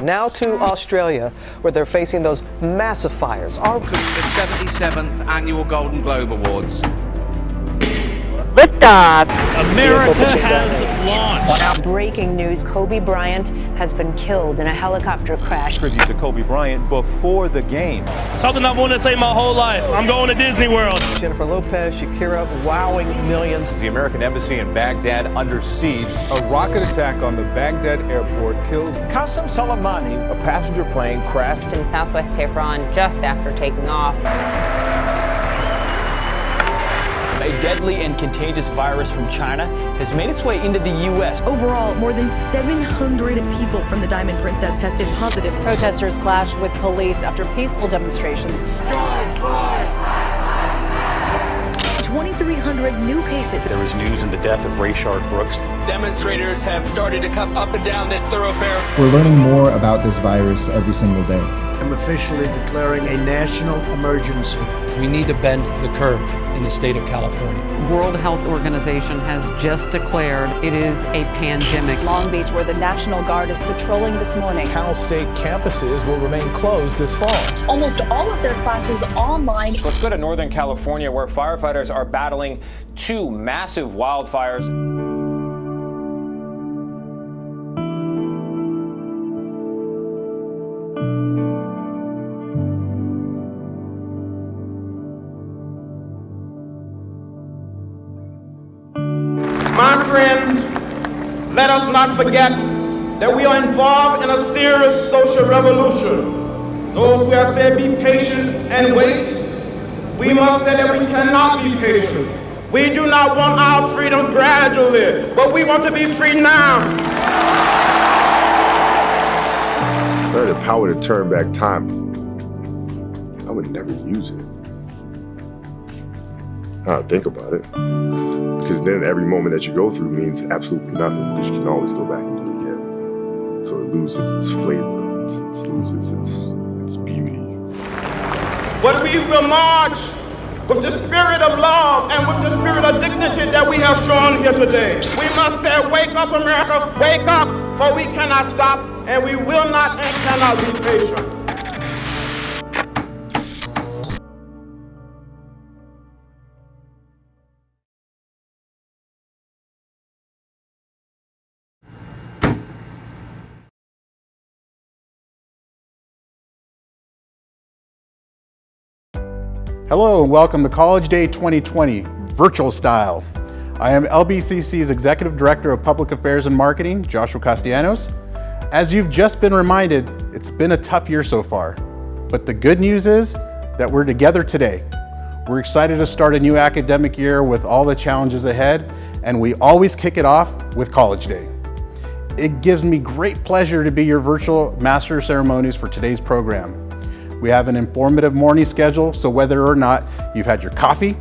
Now to Australia, where they're facing those massive fires. Welcome to the 77th Annual Golden Globe Awards. Liftoff. America has launched. Breaking news, Kobe Bryant has been killed in a helicopter crash. Tribute to Kobe Bryant before the game. Something I've wanted to say my whole life. I'm going to Disney World. Jennifer Lopez, Shakira, wowing millions. The American embassy in Baghdad under siege. A rocket attack on the Baghdad airport kills Qasem Soleimani. A passenger plane crashed In southwest Tehran just after taking off. A deadly and contagious virus from China has made its way into the U.S. Overall, more than 700 people from the Diamond Princess tested positive. Protesters clashed with police after peaceful demonstrations. 2,300 new cases. There was news in the death of Rayshard Brooks. Demonstrators have started to come up and down this thoroughfare. We're learning more about this virus every single day. I'm officially declaring a national emergency. We need to bend the curve in the state of California. World Health Organization has just declared it is a pandemic. Long Beach, where the National Guard is patrolling this morning. Cal State campuses will remain closed this fall. Almost all of their classes online. Let's go to Northern California, where firefighters are battling two massive wildfires. My friends, let us not forget that we are involved in a serious social revolution. Those who have said be patient and wait, we must say that we cannot be patient. We do not want our freedom gradually, but we want to be free now. If I had the power to turn back time, I would never use it. I think about it. Because then every moment that you go through means absolutely nothing, because you can always go back and do it again. So it loses its flavor, it loses its beauty. But we will march with the spirit of love and with the spirit of dignity that we have shown here today. We must say, wake up, America, wake up, for we cannot stop, and we will not and cannot be patient. Hello and welcome to College Day 2020, virtual style. I am LBCC's Executive Director of Public Affairs and Marketing, Joshua Castellanos. As you've just been reminded, it's been a tough year so far. But the good news is that we're together today. We're excited to start a new academic year with all the challenges ahead, and we always kick it off with College Day. It gives me great pleasure to be your virtual master of ceremonies for today's program. We have an informative morning schedule, so whether or not you've had your coffee,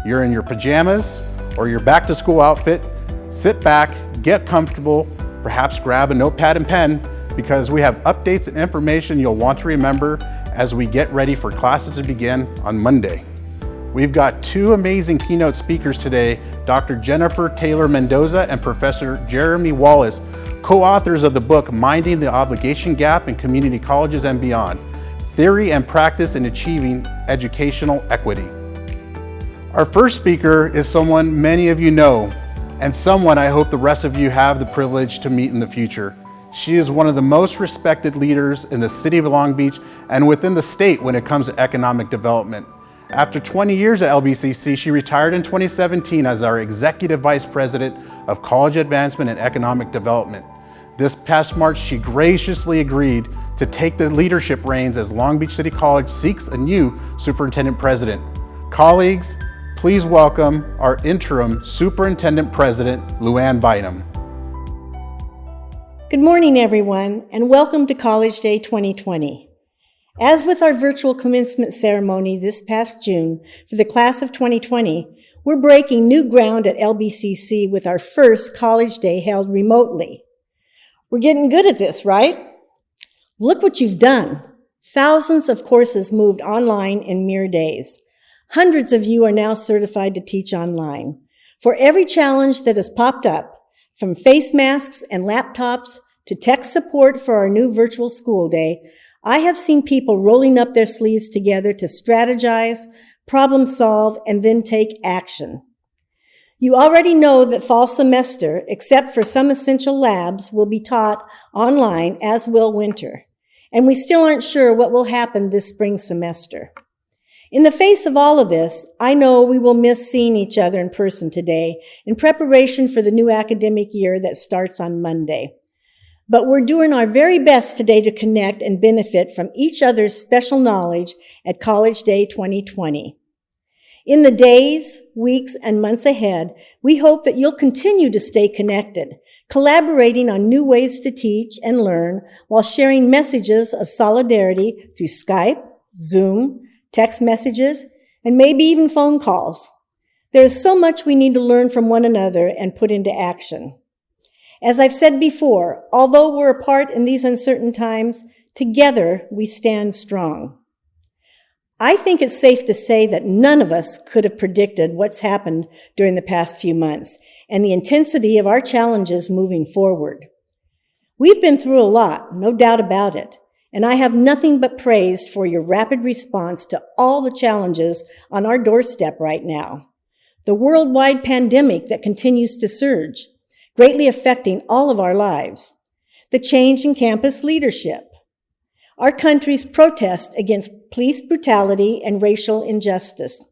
you're in your pajamas, or your back to school outfit, sit back, get comfortable, perhaps grab a notepad and pen, because we have updates and information you'll want to remember as we get ready for classes to begin on Monday. We've got two amazing keynote speakers today, Dr. Jennifer Taylor Mendoza and Professor Jeremy Wallace, co-authors of the book Minding the Obligation Gap in Community Colleges and Beyond, Theory and Practice in Achieving Educational Equity. Our first speaker is someone many of you know, and someone I hope the rest of you have the privilege to meet in the future. She is one of the most respected leaders in the city of Long Beach and within the state when it comes to economic development. After 20 years at LBCC, she retired in 2017 as our Executive Vice President of College Advancement and Economic Development. This past March, she graciously agreed to take the leadership reins as Long Beach City College seeks a new superintendent president. Colleagues, please welcome our interim superintendent president, Luann Bynum. Good morning, everyone, and welcome to College Day 2020. As with our virtual commencement ceremony this past June for the class of 2020, we're breaking new ground at LBCC with our first College Day held remotely. We're getting good at this, right? Look what you've done. Thousands of courses moved online in mere days. Hundreds of you are now certified to teach online. For every challenge that has popped up, from face masks and laptops to tech support for our new virtual school day, I have seen people rolling up their sleeves together to strategize, problem solve, and then take action. You already know that fall semester, except for some essential labs, will be taught online, as will winter. And we still aren't sure what will happen this spring semester. In the face of all of this, I know we will miss seeing each other in person today in preparation for the new academic year that starts on Monday. But we're doing our very best today to connect and benefit from each other's special knowledge at College Day 2020. In the days, weeks, and months ahead, we hope that you'll continue to stay connected, collaborating on new ways to teach and learn while sharing messages of solidarity through Skype, Zoom, text messages, and maybe even phone calls. There is so much we need to learn from one another and put into action. As I've said before, although we're apart in these uncertain times, together we stand strong. I think it's safe to say that none of us could have predicted what's happened during the past few months and the intensity of our challenges moving forward. We've been through a lot, no doubt about it, and I have nothing but praise for your rapid response to all the challenges on our doorstep right now. The worldwide pandemic that continues to surge, greatly affecting all of our lives. The change in campus leadership. Our country's protest against police brutality and racial injustice.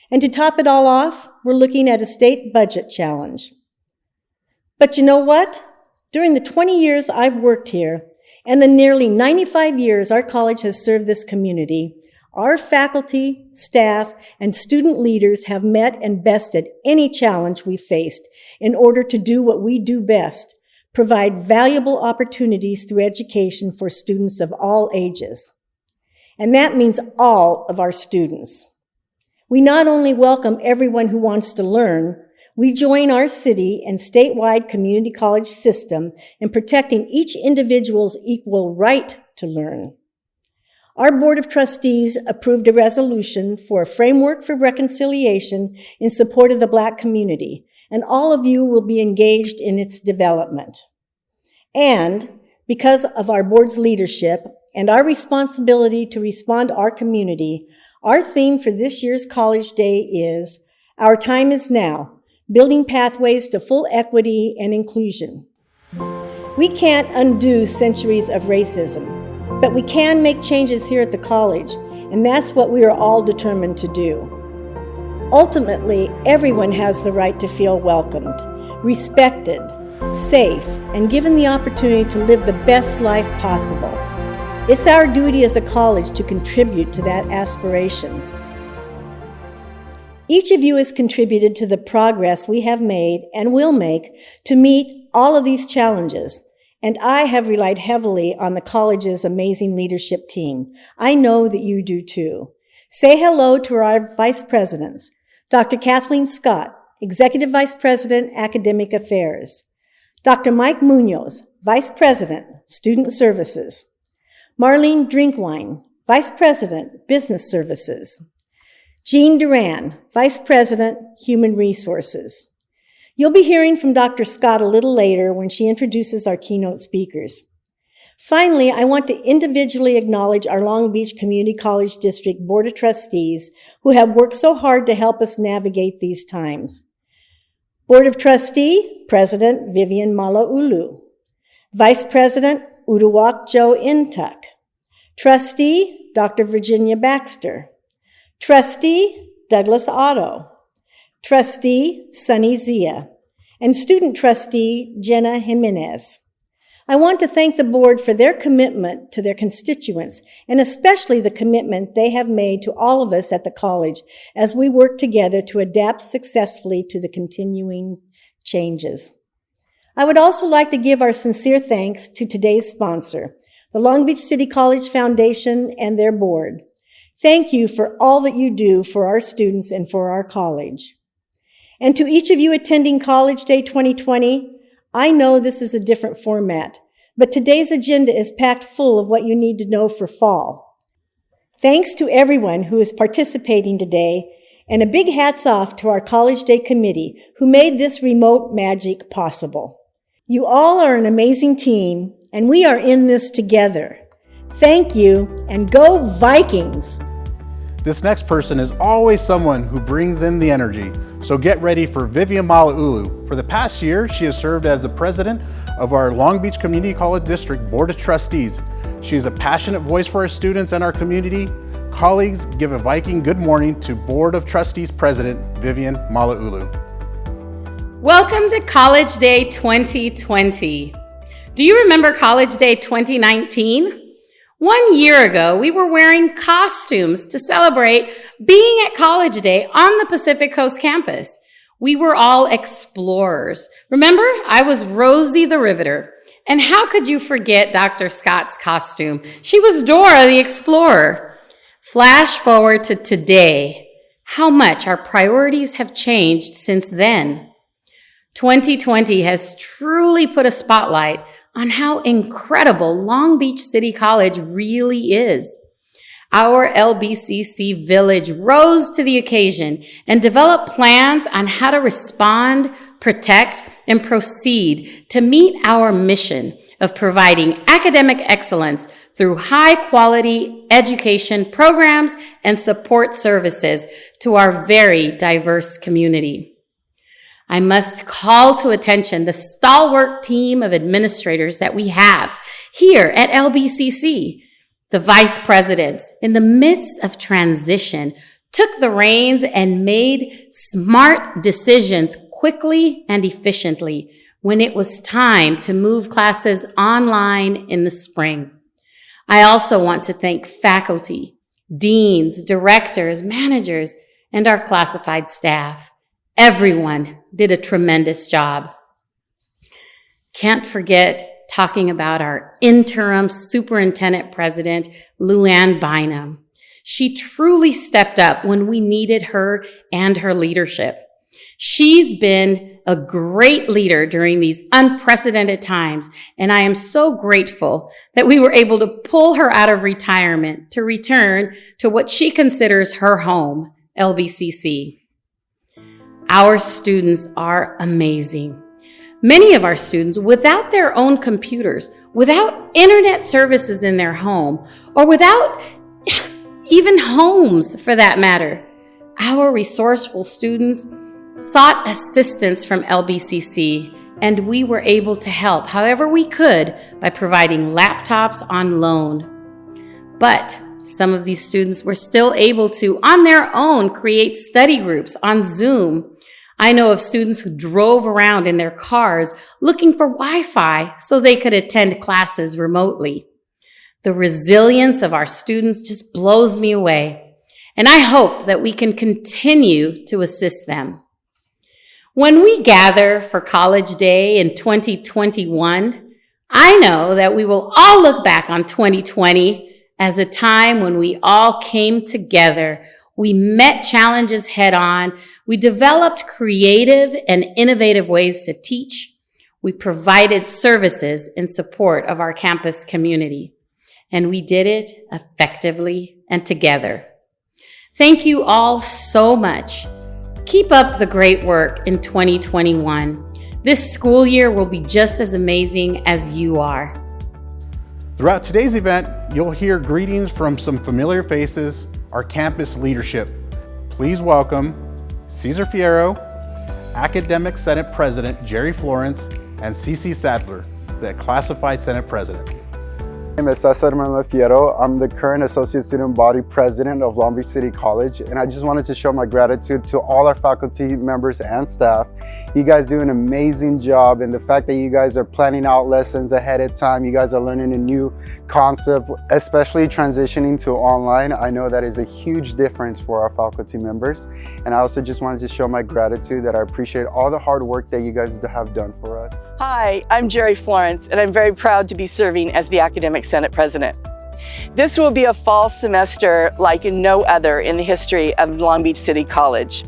And to top it all off, we're looking at a state budget challenge. But you know what? During the 20 years I've worked here, and the nearly 95 years our college has served this community, our faculty, staff, and student leaders have met and bested any challenge we faced in order to do what we do best, provide valuable opportunities through education for students of all ages. And that means all of our students. We not only welcome everyone who wants to learn, we join our city and statewide community college system in protecting each individual's equal right to learn. Our Board of Trustees approved a resolution for a framework for reconciliation in support of the Black community, and all of you will be engaged in its development. And because of our board's leadership and our responsibility to respond to our community, our theme for this year's College Day is Our Time is Now, Building Pathways to Full Equity and Inclusion. We can't undo centuries of racism, but we can make changes here at the college, and that's what we are all determined to do. Ultimately, everyone has the right to feel welcomed, respected, safe, and given the opportunity to live the best life possible. It's our duty as a college to contribute to that aspiration. Each of you has contributed to the progress we have made and will make to meet all of these challenges. And I have relied heavily on the college's amazing leadership team. I know that you do too. Say hello to our vice presidents, Dr. Kathleen Scott, Executive Vice President, Academic Affairs, Dr. Mike Munoz, Vice President, Student Services, Marlene Drinkwine, Vice President, Business Services, Jean Duran, Vice President, Human Resources. You'll be hearing from Dr. Scott a little later when she introduces our keynote speakers. Finally, I want to individually acknowledge our Long Beach Community College District Board of Trustees who have worked so hard to help us navigate these times. Board of Trustee, President Vivian Malauulu. Vice President Uduak Joe Intuck. Trustee, Dr. Virginia Baxter. Trustee, Douglas Otto. Trustee, Sunny Zia, and Student Trustee, Jenna Jimenez. I want to thank the board for their commitment to their constituents, and especially the commitment they have made to all of us at the college as we work together to adapt successfully to the continuing changes. I would also like to give our sincere thanks to today's sponsor, the Long Beach City College Foundation and their board. Thank you for all that you do for our students and for our college. And to each of you attending College Day 2020, I know this is a different format, but today's agenda is packed full of what you need to know for fall. Thanks to everyone who is participating today, and a big hats off to our College Day committee who made this remote magic possible. You all are an amazing team, and we are in this together. Thank you, and go Vikings! This next person is always someone who brings in the energy, so get ready for Vivian Malauulu. For the past year, she has served as the president of our Long Beach Community College District Board of Trustees. She is a passionate voice for our students and our community. Colleagues, give a Viking good morning to Board of Trustees President Vivian Malauulu. Welcome to College Day 2020. Do you remember College Day 2019? 1 year ago, we were wearing costumes to celebrate being at College Day on the Pacific Coast campus. We were all explorers. Remember, I was Rosie the Riveter. And how could you forget Dr. Scott's costume? She was Dora the Explorer. Flash forward to today. How much our priorities have changed since then. 2020 has truly put a spotlight on how incredible Long Beach City College really is. Our LBCC Village rose to the occasion and developed plans on how to respond, protect, and proceed to meet our mission of providing academic excellence through high-quality education programs and support services to our very diverse community. I must call to attention the stalwart team of administrators that we have here at LBCC. The vice presidents, in the midst of transition, took the reins and made smart decisions quickly and efficiently when it was time to move classes online in the spring. I also want to thank faculty, deans, directors, managers, and our classified staff. Everyone did a tremendous job. Can't forget talking about our interim superintendent president, Luann Bynum. She truly stepped up when we needed her and her leadership. She's been a great leader during these unprecedented times, and I am so grateful that we were able to pull her out of retirement to return to what she considers her home, LBCC. Our students are amazing. Many of our students, without their own computers, without internet services in their home, or without even homes for that matter, our resourceful students sought assistance from LBCC, and we were able to help however we could by providing laptops on loan. But some of these students were still able to, on their own, create study groups on Zoom. I know of students who drove around in their cars looking for Wi-Fi so they could attend classes remotely. The resilience of our students just blows me away, and I hope that we can continue to assist them. When we gather for College Day in 2021, I know that we will all look back on 2020 as a time when we all came together. We met challenges head on. We developed creative and innovative ways to teach. We provided services in support of our campus community. And we did it effectively and together. Thank you all so much. Keep up the great work in 2021. This school year will be just as amazing as you are. Throughout today's event, you'll hear greetings from some familiar faces, our campus leadership. Please welcome Cesar Fierro, Academic Senate President Jerry Florence, and Cece Sadler, the Classified Senate President. My name is Cesar Manuel Fierro. I'm the current Associate Student Body President of Long Beach City College, and I just wanted to show my gratitude to all our faculty members and staff. You guys do an amazing job, and the fact that you guys are planning out lessons ahead of time, you guys are learning a new concept, especially transitioning to online. I know that is a huge difference for our faculty members, and I also just wanted to show my gratitude that I appreciate all the hard work that you guys have done for us. Hi, I'm Jerry Florence, and I'm very proud to be serving as the Academic Senate President. This will be a fall semester like no other in the history of Long Beach City College.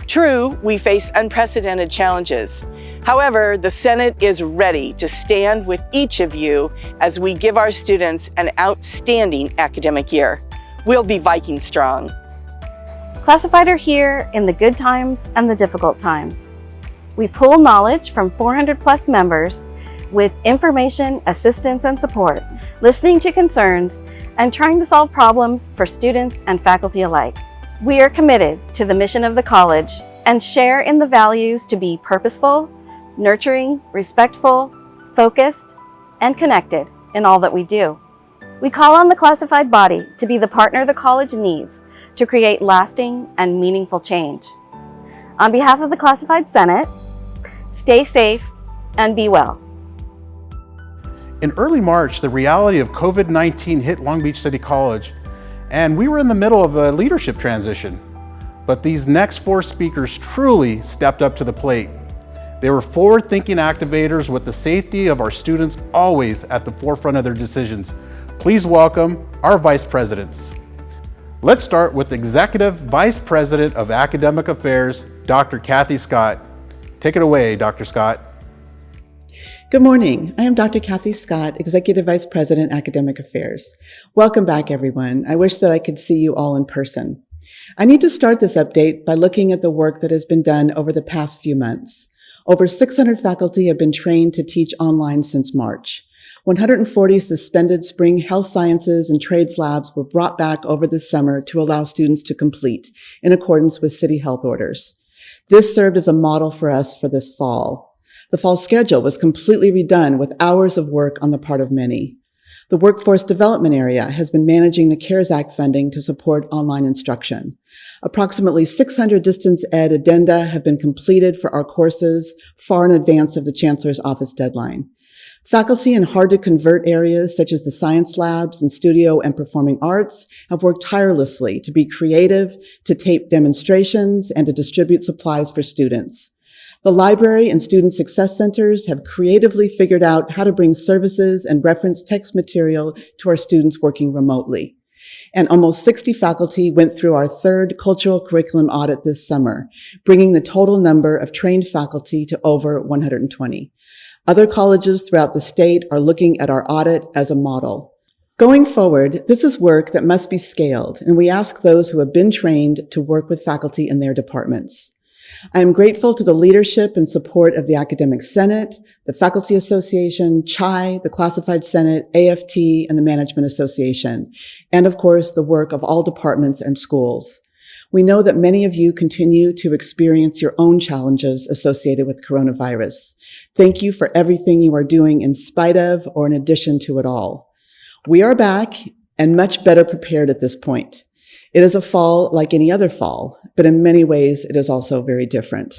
True, we face unprecedented challenges. However, the Senate is ready to stand with each of you as we give our students an outstanding academic year. We'll be Viking strong. Classified are here in the good times and the difficult times. We pull knowledge from 400 plus members with information, assistance, and support, listening to concerns, and trying to solve problems for students and faculty alike. We are committed to the mission of the college and share in the values to be purposeful, nurturing, respectful, focused, and connected in all that we do. We call on the classified body to be the partner the college needs to create lasting and meaningful change. On behalf of the Classified Senate, stay safe and be well. In early March, the reality of COVID-19 hit Long Beach City College, and we were in the middle of a leadership transition. But these next 4 speakers truly stepped up to the plate. They were forward-thinking activators with the safety of our students always at the forefront of their decisions. Please welcome our vice presidents. Let's start with Executive Vice President of Academic Affairs, Dr. Kathy Scott. Take it away, Dr. Scott. Good morning. I am Dr. Kathy Scott, Executive Vice President, Academic Affairs. Welcome back, everyone. I wish that I could see you all in person. I need to start this update by looking at the work that has been done over the past few months. Over 600 faculty have been trained to teach online since March. 140 suspended spring health sciences and trades labs were brought back over the summer to allow students to complete in accordance with city health orders. This served as a model for us for this fall. The fall schedule was completely redone with hours of work on the part of many. The workforce development area has been managing the CARES Act funding to support online instruction. Approximately 600 distance ed addenda have been completed for our courses far in advance of the Chancellor's Office deadline. Faculty in hard-to-convert areas such as the science labs and studio and performing arts have worked tirelessly to be creative, to tape demonstrations, and to distribute supplies for students. The library and student success centers have creatively figured out how to bring services and reference text material to our students working remotely. And almost 60 faculty went through our 3rd cultural curriculum audit this summer, bringing the total number of trained faculty to over 120. Other colleges throughout the state are looking at our audit as a model. Going forward, this is work that must be scaled, and we ask those who have been trained to work with faculty in their departments. I am grateful to the leadership and support of the Academic Senate, the Faculty Association, CHI, the Classified Senate, AFT, and the Management Association, and of course, the work of all departments and schools. We know that many of you continue to experience your own challenges associated with coronavirus. Thank you for everything you are doing in spite of or in addition to it all. We are back and much better prepared at this point. It is a fall like any other fall, but in many ways it is also very different.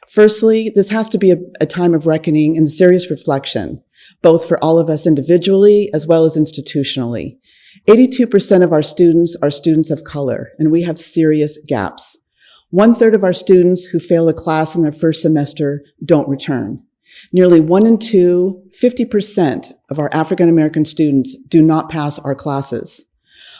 Firstly, this has to be a time of reckoning and serious reflection, both for all of us individually as well as institutionally. 82% of our students are students of color, and we have serious gaps. 1/3 of our students who fail a class in their first semester don't return. Nearly 1 in 2, 50% of our African American students do not pass our classes.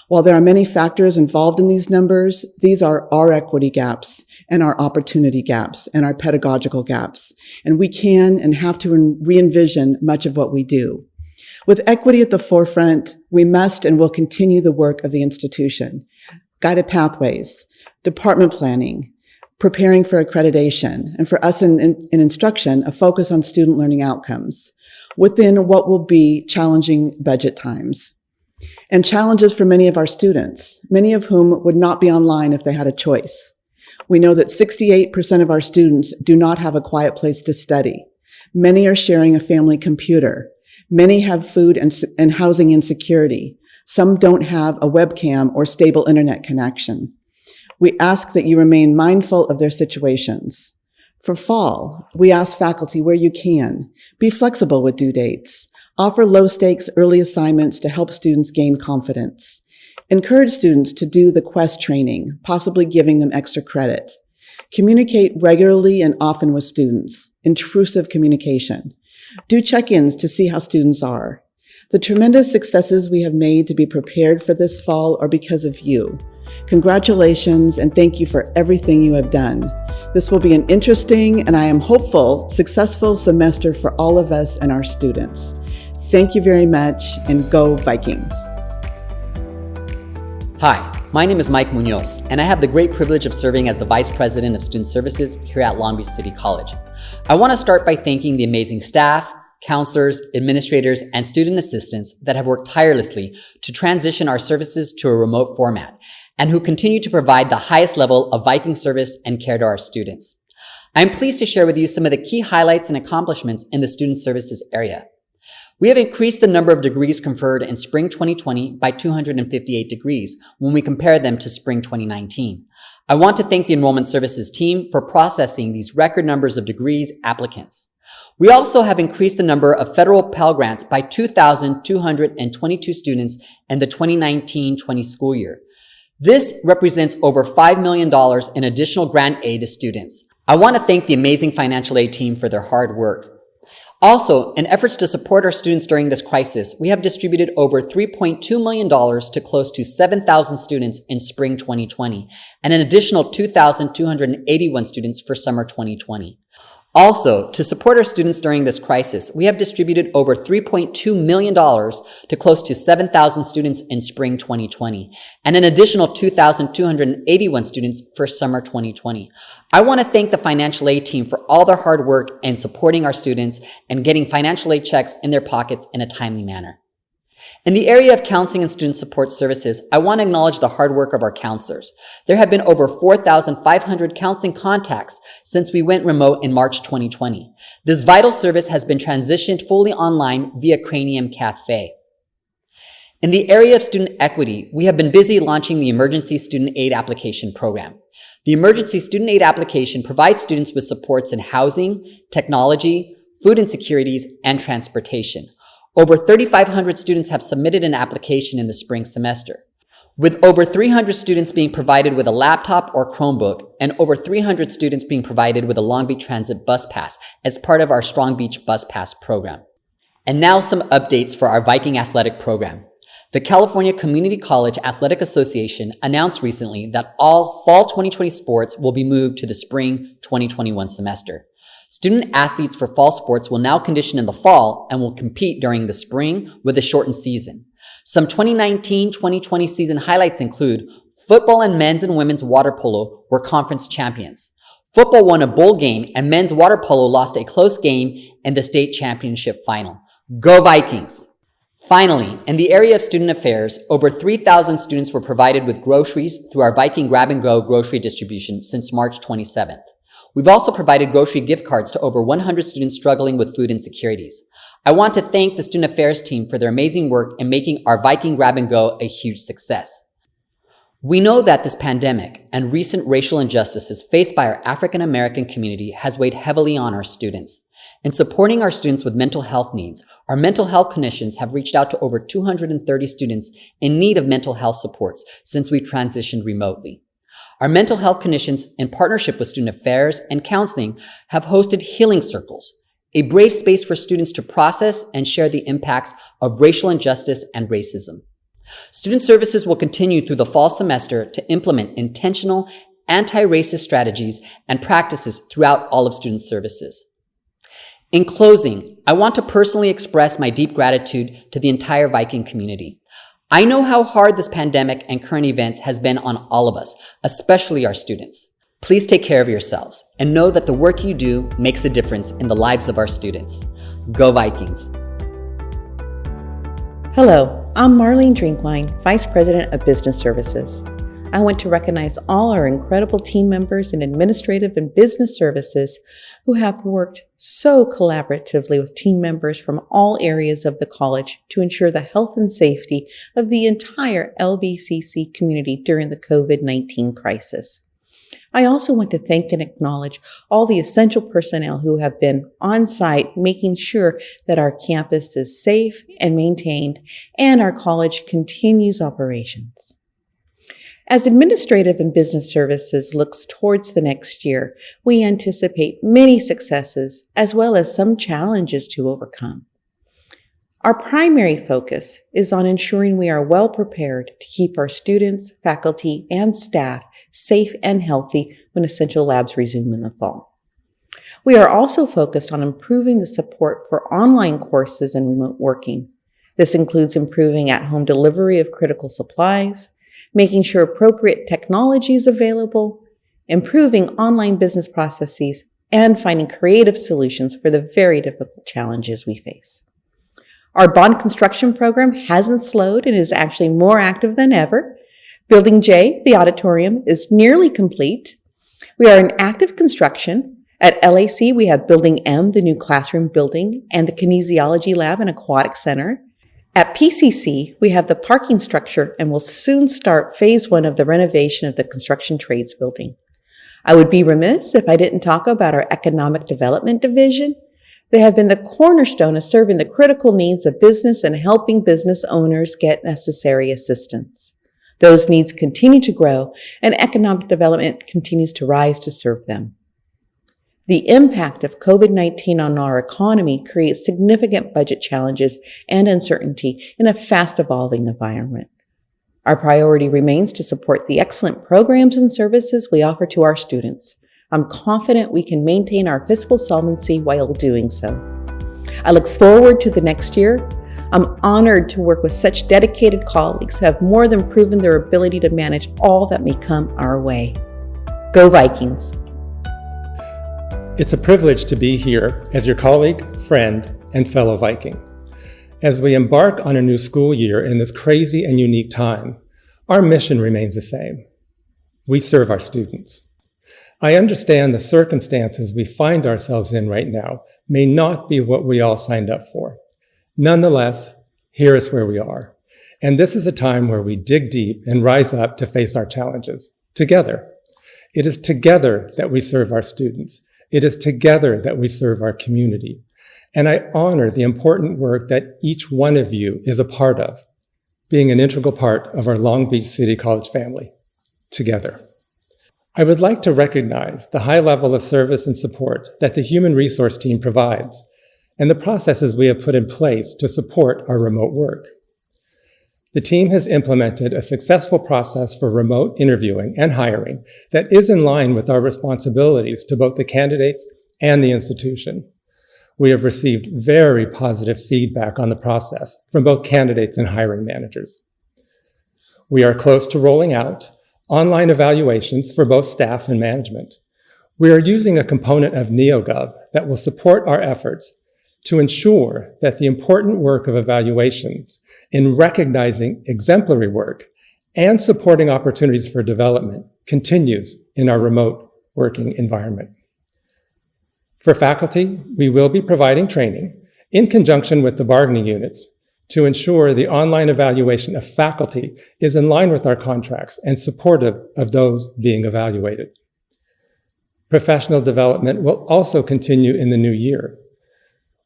While there are many factors involved in these numbers, these are our equity gaps and our opportunity gaps and our pedagogical gaps. And we can and have to re-envision much of what we do. With equity at the forefront, we must and will continue the work of the institution. Guided pathways, department planning, preparing for accreditation, and for us in instruction, a focus on student learning outcomes within what will be challenging budget times. And challenges for many of our students, many of whom would not be online if they had a choice. We know that 68% of our students do not have a quiet place to study. Many are sharing a family computer. Many have food and housing insecurity. Some don't have a webcam or stable internet connection. We ask that you remain mindful of their situations. For fall, we ask faculty where you can, be flexible with due dates. Offer low-stakes early assignments to help students gain confidence. Encourage students to do the Quest training, possibly giving them extra credit. Communicate regularly and often with students. Intrusive communication. Do check-ins to see how students are. The tremendous successes we have made to be prepared for this fall are because of you. Congratulations and thank you for everything you have done. This will be an interesting and I am hopeful, successful semester for all of us and our students. Thank you very much and go Vikings. Hi, my name is Mike Munoz and I have the great privilege of serving as the Vice President of Student Services here at Long Beach City College. I want to start by thanking the amazing staff, counselors, administrators, and student assistants that have worked tirelessly to transition our services to a remote format and who continue to provide the highest level of Viking service and care to our students. I'm pleased to share with you some of the key highlights and accomplishments in the student services area. We have increased the number of degrees conferred in spring 2020 by 258 degrees when we compare them to spring 2019. I want to thank the Enrollment Services team for processing these record numbers of degrees applicants. We also have increased the number of federal Pell Grants by 2,222 students in the 2019-20 school year. This represents over $5 million in additional grant aid to students. I want to thank the amazing financial aid team for their hard work. Also, in efforts to support our students during this crisis, we have distributed over $3.2 million to close to 7,000 students in spring 2020 and an additional 2,281 students for summer 2020. Also, to support our students during this crisis, we have distributed over $3.2 million to close to 7,000 students in spring 2020 and an additional 2,281 students for summer 2020. I want to thank the financial aid team for all their hard work in supporting our students and getting financial aid checks in their pockets in a timely manner. In the area of counseling and student support services, I want to acknowledge the hard work of our counselors. There have been over 4,500 counseling contacts since we went remote in March 2020. This vital service has been transitioned fully online via Cranium Cafe. In the area of student equity, we have been busy launching the Emergency Student Aid Application Program. The Emergency Student Aid Application provides students with supports in housing, technology, food insecurities, and transportation. Over 3,500 students have submitted an application in the spring semester, with over 300 students being provided with a laptop or Chromebook and over 300 students being provided with a Long Beach Transit Bus Pass as part of our Strong Beach Bus Pass program. And now some updates for our Viking athletic program. The California Community College Athletic Association announced recently that all fall 2020 sports will be moved to the spring 2021 semester. Student athletes for fall sports will now condition in the fall and will compete during the spring with a shortened season. Some 2019-2020 season highlights include football and men's and women's water polo were conference champions. Football won a bowl game and men's water polo lost a close game in the state championship final. Go Vikings! Finally, in the area of student affairs, over 3,000 students were provided with groceries through our Viking Grab and Go grocery distribution since March 27th. We've also provided grocery gift cards to over 100 students struggling with food insecurities. I want to thank the Student Affairs team for their amazing work in making our Viking Grab and Go a huge success. We know that this pandemic and recent racial injustices faced by our African American community has weighed heavily on our students. In supporting our students with mental health needs, our mental health clinicians have reached out to over 230 students in need of mental health supports since we transitioned remotely. Our mental health clinicians, in partnership with Student Affairs and Counseling, have hosted Healing Circles, a brave space for students to process and share the impacts of racial injustice and racism. Student Services will continue through the fall semester to implement intentional anti-racist strategies and practices throughout all of Student Services. In closing, I want to personally express my deep gratitude to the entire Viking community. I know how hard this pandemic and current events has been on all of us, especially our students. Please take care of yourselves and know that the work you do makes a difference in the lives of our students. Go Vikings! Hello, I'm Marlene Drinkwine, Vice President of Business Services. I want to recognize all our incredible team members in administrative and business services who have worked so collaboratively with team members from all areas of the college to ensure the health and safety of the entire LBCC community during the COVID-19 crisis. I also want to thank and acknowledge all the essential personnel who have been on site making sure that our campus is safe and maintained and our college continues operations. As Administrative and Business Services looks towards the next year, we anticipate many successes as well as some challenges to overcome. Our primary focus is on ensuring we are well prepared to keep our students, faculty, and staff safe and healthy when essential labs resume in the fall. We are also focused on improving the support for online courses and remote working. This includes improving at-home delivery of critical supplies, making sure appropriate technology is available, improving online business processes, and finding creative solutions for the very difficult challenges we face. Our bond construction program hasn't slowed and is actually more active than ever. Building J, the auditorium, is nearly complete. We are in active construction. At LAC, we have Building M, the new classroom building, and the kinesiology lab and aquatic center. At PCC, we have the parking structure and will soon start phase 1 of the renovation of the construction trades building. I would be remiss if I didn't talk about our economic development division. They have been the cornerstone of serving the critical needs of business and helping business owners get necessary assistance. Those needs continue to grow, and economic development continues to rise to serve them. The impact of COVID-19 on our economy creates significant budget challenges and uncertainty in a fast-evolving environment. Our priority remains to support the excellent programs and services we offer to our students. I'm confident we can maintain our fiscal solvency while doing so. I look forward to the next year. I'm honored to work with such dedicated colleagues who have more than proven their ability to manage all that may come our way. Go Vikings! It's a privilege to be here as your colleague, friend, and fellow Viking. As we embark on a new school year in this crazy and unique time, our mission remains the same. We serve our students. I understand the circumstances we find ourselves in right now may not be what we all signed up for. Nonetheless, here is where we are. And this is a time where we dig deep and rise up to face our challenges together. It is together that we serve our students. It is together that we serve our community. And I honor the important work that each one of you is a part of, being an integral part of our Long Beach City College family, together. I would like to recognize the high level of service and support that the human resource team provides and the processes we have put in place to support our remote work. The team has implemented a successful process for remote interviewing and hiring that is in line with our responsibilities to both the candidates and the institution. We have received very positive feedback on the process from both candidates and hiring managers. We are close to rolling out online evaluations for both staff and management. We are using a component of NeoGov that will support our efforts to ensure that the important work of evaluations in recognizing exemplary work and supporting opportunities for development continues in our remote working environment. For faculty, we will be providing training in conjunction with the bargaining units to ensure the online evaluation of faculty is in line with our contracts and supportive of those being evaluated. Professional development will also continue in the new year.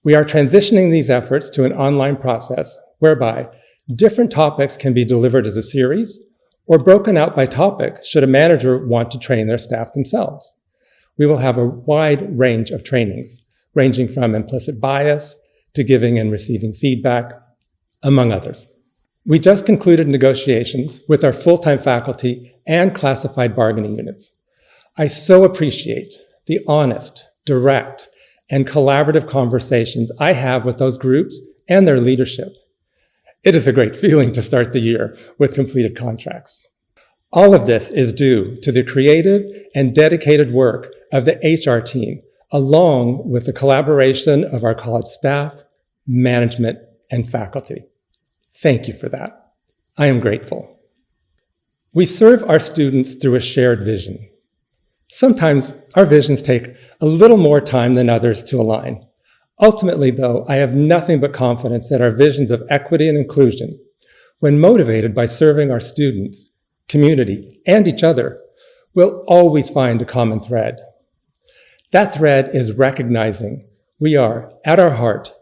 We are transitioning these efforts to an online process whereby different topics can be delivered as a series or broken out by topic should a manager want to train their staff themselves. We will have a wide range of trainings, ranging from implicit bias to giving and receiving feedback, among others. We just concluded negotiations with our full-time faculty and classified bargaining units. I so appreciate the honest, direct, and collaborative conversations I have with those groups and their leadership. It is a great feeling to start the year with completed contracts. All of this is due to the creative and dedicated work of the HR team, along with the collaboration of our college staff, management, and faculty. Thank you for that. I am grateful. We serve our students through a shared vision. Sometimes our visions take a little more time than others to align. Ultimately, though, I have nothing but confidence that our visions of equity and inclusion, when motivated by serving our students, community, and each other, will always find a common thread. That thread is recognizing we are, at our heart,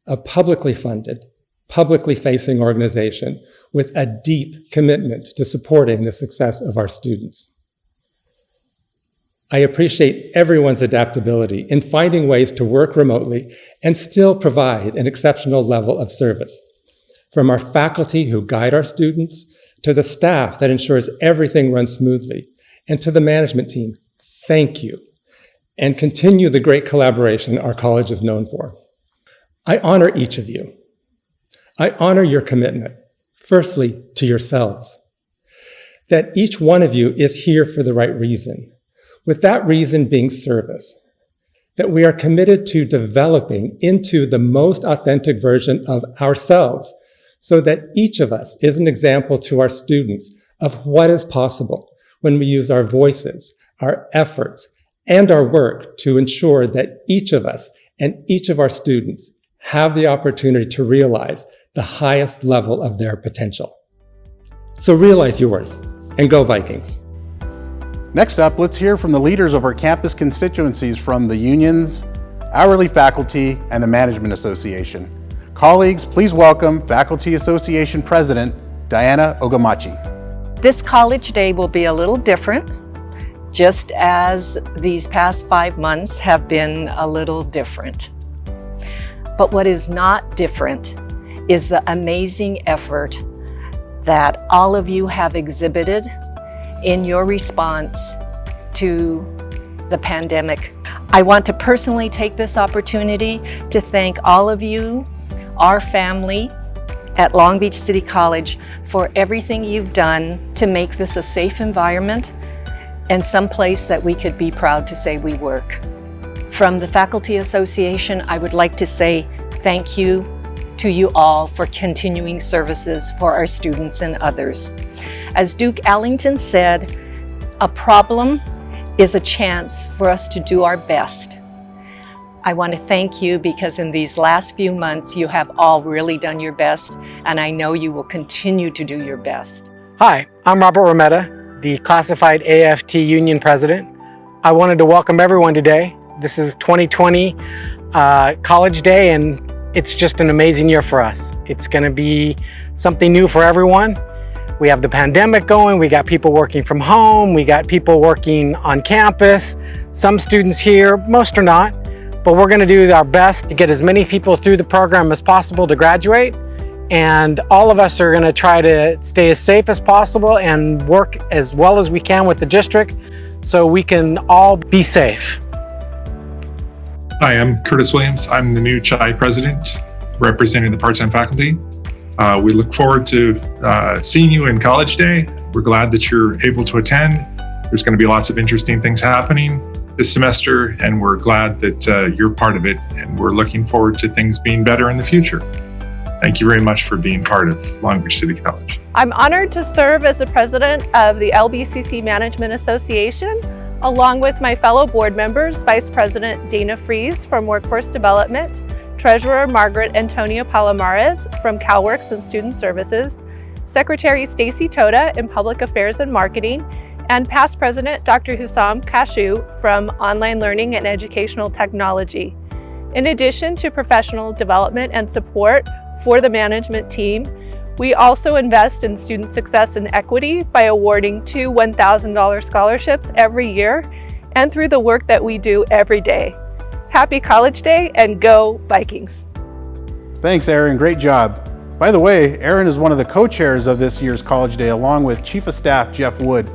a publicly funded, publicly facing organization with a deep commitment to supporting the success of our students. I appreciate everyone's adaptability in finding ways to work remotely and still provide an exceptional level of service. From our faculty who guide our students, to the staff that ensures everything runs smoothly, and to the management team, thank you, and continue the great collaboration our college is known for. I honor each of you. I honor your commitment, firstly, to yourselves, that each one of you is here for the right reason, with that reason being service. that we are committed to developing into the most authentic version of ourselves so that each of us is an example to our students of what is possible when we use our voices, our efforts, and our work to ensure that each of us and each of our students have the opportunity to realize the highest level of their potential. So realize yours and go Vikings. Next up, let's hear from the leaders of our campus constituencies from the unions, hourly faculty, and the Management Association. Colleagues, please welcome Faculty Association President Diana Ogamachi. This College Day will be a little different, just as these past 5 months have been a little different. But what is not different is the amazing effort that all of you have exhibited in your response to the pandemic. I want to personally take this opportunity to thank all of you, our family at Long Beach City College, for everything you've done to make this a safe environment and some place that we could be proud to say we work. From the Faculty Association, I would like to say thank you to you all for continuing services for our students and others. As Duke Ellington said, a problem is a chance for us to do our best. I want to thank you because in these last few months, you have all really done your best, and I know you will continue to do your best. Hi, I'm Robert Rometta, the Classified AFT Union President. I wanted to welcome everyone today. This is 2020 College Day, and it's just an amazing year for us. It's going to be something new for everyone. We have the pandemic going, we got people working from home, we got people working on campus, some students here, most are not, but we're going to do our best to get as many people through the program as possible to graduate, and all of us are going to try to stay as safe as possible and work as well as we can with the district so we can all be safe. Hi, I'm Curtis Williams. I'm the new CHI president representing the part-time faculty. We look forward to seeing you in College Day. We're glad that you're able to attend. There's going to be lots of interesting things happening this semester, and we're glad that you're part of it, and we're looking forward to things being better in the future. Thank you very much for being part of Long Beach City College. I'm honored to serve as the president of the LBCC Management Association, along with my fellow board members, Vice President Dana Fries from Workforce Development, Treasurer Margaret Antonia Palomares from CalWorks and Student Services, Secretary Stacy Toda in Public Affairs and Marketing, and past President Dr. Hussam Kashu from Online Learning and Educational Technology. In addition to professional development and support for the management team, we also invest in student success and equity by awarding 2 $1,000 scholarships every year and through the work that we do every day. Happy College Day and go Vikings. Thanks, Erin. Great job. By the way, Erin is one of the co-chairs of this year's College Day along with Chief of Staff Jeff Wood.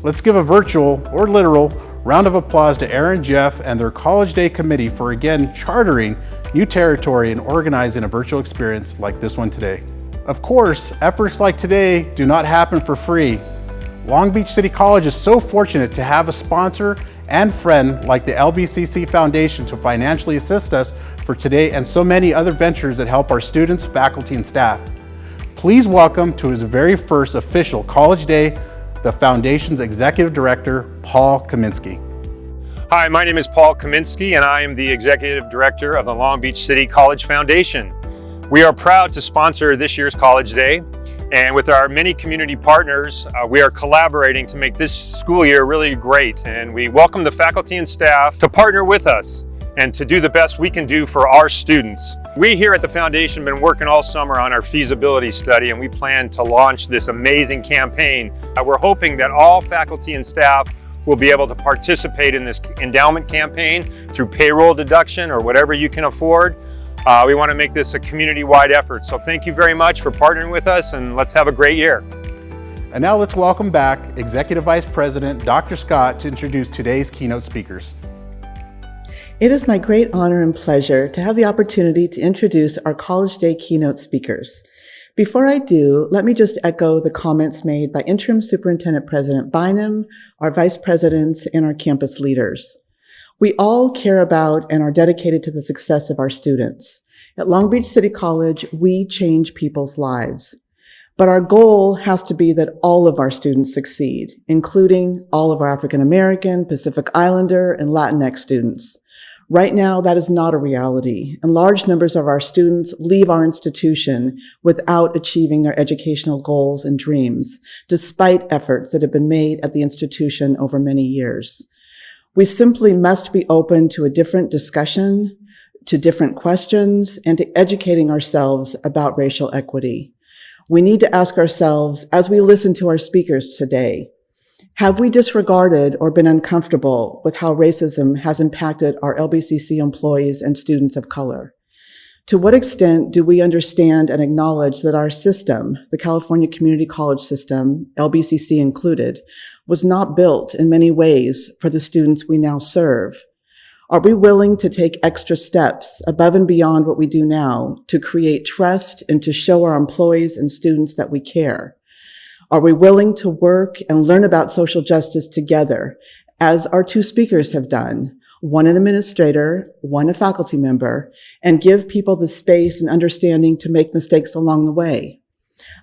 Let's give a virtual or literal round of applause to Erin, Jeff, and their College Day committee for again chartering new territory and organizing a virtual experience like this one today. Of course, efforts like today do not happen for free. Long Beach City College is so fortunate to have a sponsor and friend like the LBCC Foundation to financially assist us for today and so many other ventures that help our students, faculty, and staff. Please welcome to his very first official College Day, the Foundation's Executive Director, Paul Kaminsky. Hi, my name is Paul Kaminsky, and I am the Executive Director of the Long Beach City College Foundation. We are proud to sponsor this year's College Day, and with our many community partners, we are collaborating to make this school year really great, and we welcome the faculty and staff to partner with us and to do the best we can do for our students. We here at the Foundation have been working all summer on our feasibility study, and we plan to launch this amazing campaign. We're hoping that all faculty and staff will be able to participate in this endowment campaign through payroll deduction or whatever you can afford. We want to make this a community-wide effort. So thank you very much for partnering with us, and let's have a great year. And now let's welcome back Executive Vice President Dr. Scott to introduce today's keynote speakers. It is my great honor and pleasure to have the opportunity to introduce our College Day keynote speakers. Before I do, let me just echo the comments made by Interim Superintendent President Bynum, our Vice Presidents, and our campus leaders. We all care about and are dedicated to the success of our students. At Long Beach City College, we change people's lives. But our goal has to be that all of our students succeed, including all of our African American, Pacific Islander, and Latinx students. Right now, that is not a reality, and large numbers of our students leave our institution without achieving their educational goals and dreams, despite efforts that have been made at the institution over many years. We simply must be open to a different discussion, to different questions, and to educating ourselves about racial equity. We need to ask ourselves, as we listen to our speakers today, have we disregarded or been uncomfortable with how racism has impacted our LBCC employees and students of color? To what extent do we understand and acknowledge that our system, the California Community College system, LBCC included, was not built in many ways for the students we now serve? Are we willing to take extra steps above and beyond what we do now to create trust and to show our employees and students that we care? Are we willing to work and learn about social justice together, as our two speakers have done, one an administrator, one a faculty member, and give people the space and understanding to make mistakes along the way?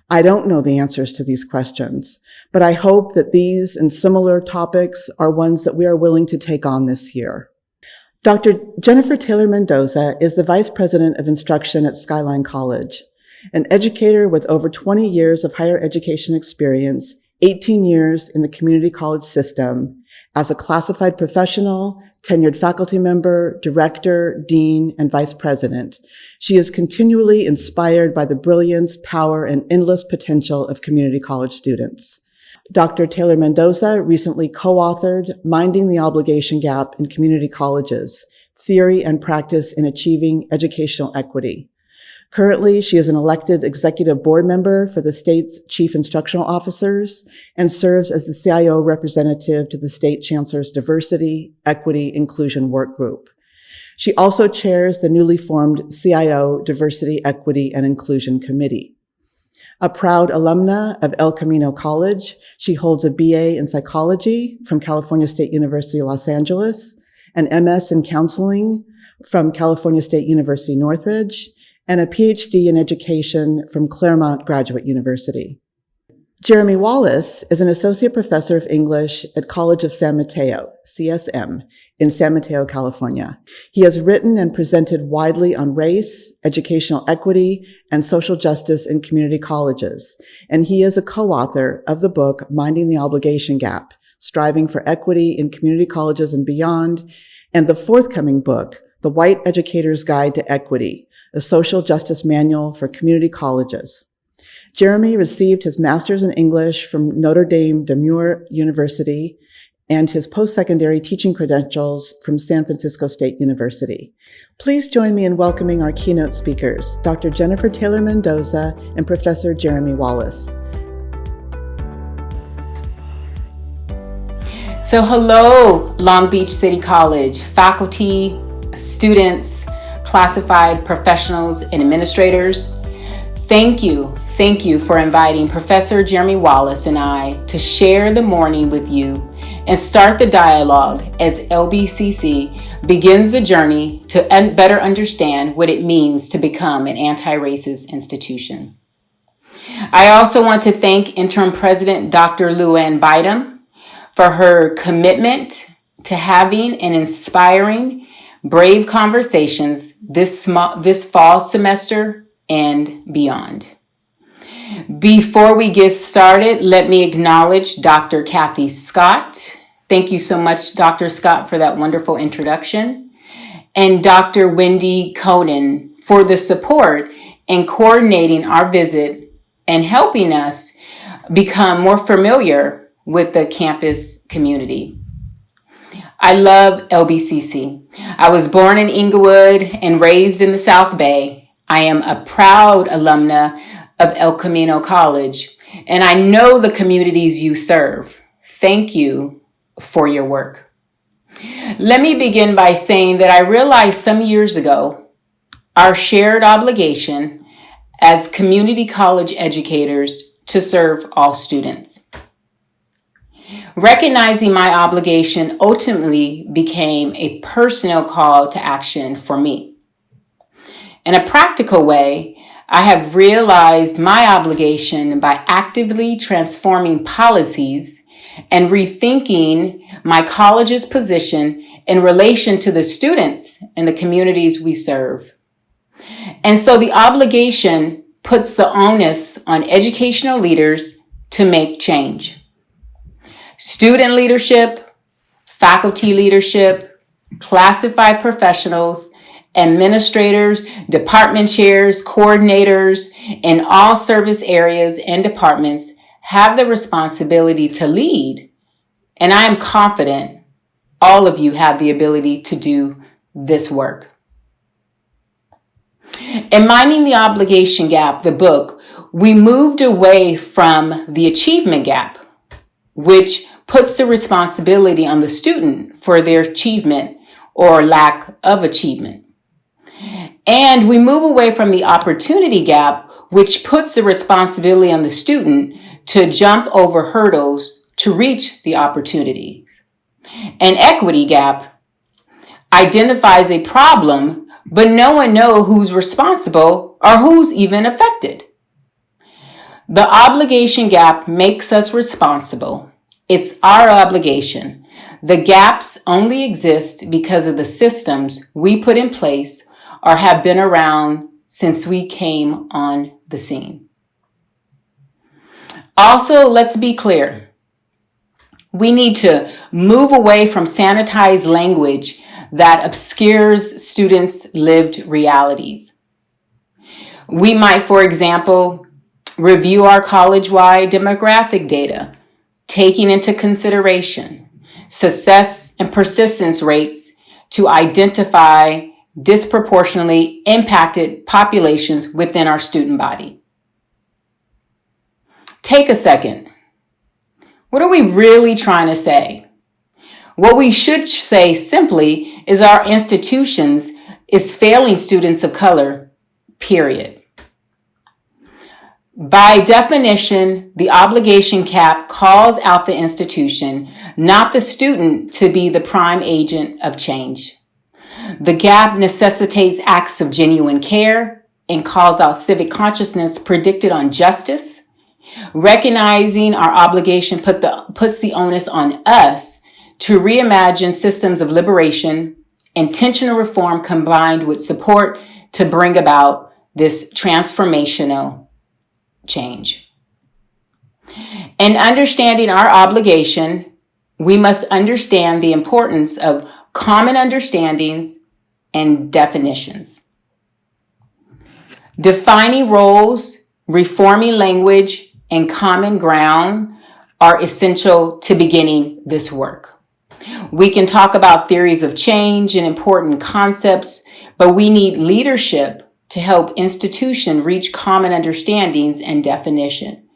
I don't know the answers to these questions, but I hope that these and similar topics are ones that we are willing to take on this year. Dr. Jennifer Taylor Mendoza is the Vice President of Instruction at Skyline College, an educator with over 20 years of higher education experience, 18 years in the community college system, as a classified professional, tenured faculty member, director, dean, and vice president. She is continually inspired by the brilliance, power, and endless potential of community college students. Dr. Taylor Mendoza recently co-authored Minding the Obligation Gap in Community Colleges, Theory and Practice in Achieving Educational Equity. Currently, she is an elected executive board member for the state's chief instructional officers and serves as the CIO representative to the state chancellor's Diversity, Equity, Inclusion Work Group. She also chairs the newly formed CIO Diversity, Equity, and Inclusion Committee. A proud alumna of El Camino College, she holds a BA in psychology from California State University, Los Angeles, an MS in counseling from California State University, Northridge, and a PhD in education from Claremont Graduate University. Jeremy Wallace is an associate professor of English at College of San Mateo, CSM, in San Mateo, California. He has written and presented widely on race, educational equity, and social justice in community colleges, and he is a co-author of the book Minding the Obligation Gap, Striving for Equity in Community Colleges and Beyond, and the forthcoming book, The White Educator's Guide to Equity, a social justice manual for community colleges. Jeremy received his master's in English from Notre Dame de Moore University and his post-secondary teaching credentials from San Francisco State University. Please join me in welcoming our keynote speakers, Dr. Jennifer Taylor Mendoza and Professor Jeremy Wallace. So hello, Long Beach City College, faculty, students, classified professionals, and administrators. Thank you for inviting Professor Jeremy Wallace and I to share the morning with you and start the dialogue as LBCC begins the journey to better understand what it means to become an anti-racist institution. I also want to thank Interim President Dr. Luann Bynum for her commitment to having and inspiring brave conversations this fall semester and beyond. Before we get started, let me acknowledge Dr. Kathy Scott. Thank you so much, Dr. Scott, for that wonderful introduction. And Dr. Wendy Conan for the support in coordinating our visit and helping us become more familiar with the campus community. I love LBCC. I was born in Inglewood and raised in the South Bay. I am a proud alumna of El Camino College, and I know the communities you serve. Thank you for your work. Let me begin by saying that I realized some years ago our shared obligation as community college educators to serve all students. Recognizing my obligation ultimately became a personal call to action for me. In a practical way, I have realized my obligation by actively transforming policies and rethinking my college's position in relation to the students and the communities we serve. And so the obligation puts the onus on educational leaders to make change. Student leadership, faculty leadership, classified professionals, administrators, department chairs, coordinators in all service areas and departments have the responsibility to lead. And I am confident all of you have the ability to do this work. In Minding the Obligation Gap, the book, we moved away from the achievement gap, which puts the responsibility on the student for their achievement or lack of achievement. And we move away from the opportunity gap, which puts the responsibility on the student to jump over hurdles to reach the opportunity. An equity gap identifies a problem, but no one knows who's responsible or who's even affected. The obligation gap makes us responsible. It's our obligation. The gaps only exist because of the systems we put in place or have been around since we came on the scene. Also, let's be clear. We need to move away from sanitized language that obscures students' lived realities. We might, for example, review our college-wide demographic data, taking into consideration success and persistence rates to identify disproportionately impacted populations within our student body. Take a second. What are we really trying to say? What we should say simply is our institutions is failing students of color, period. By definition, the obligation cap calls out the institution, not the student, to be the prime agent of change. The gap necessitates acts of genuine care and calls out civic consciousness predicted on justice. Recognizing our obligation puts the onus on us to reimagine systems of liberation, intentional reform combined with support to bring about this transformational change. In understanding our obligation, we must understand the importance of common understandings and definitions. Defining roles, reforming language, and common ground are essential to beginning this work. We can talk about theories of change and important concepts, but we need leadership to help institutions reach common understandings and definition,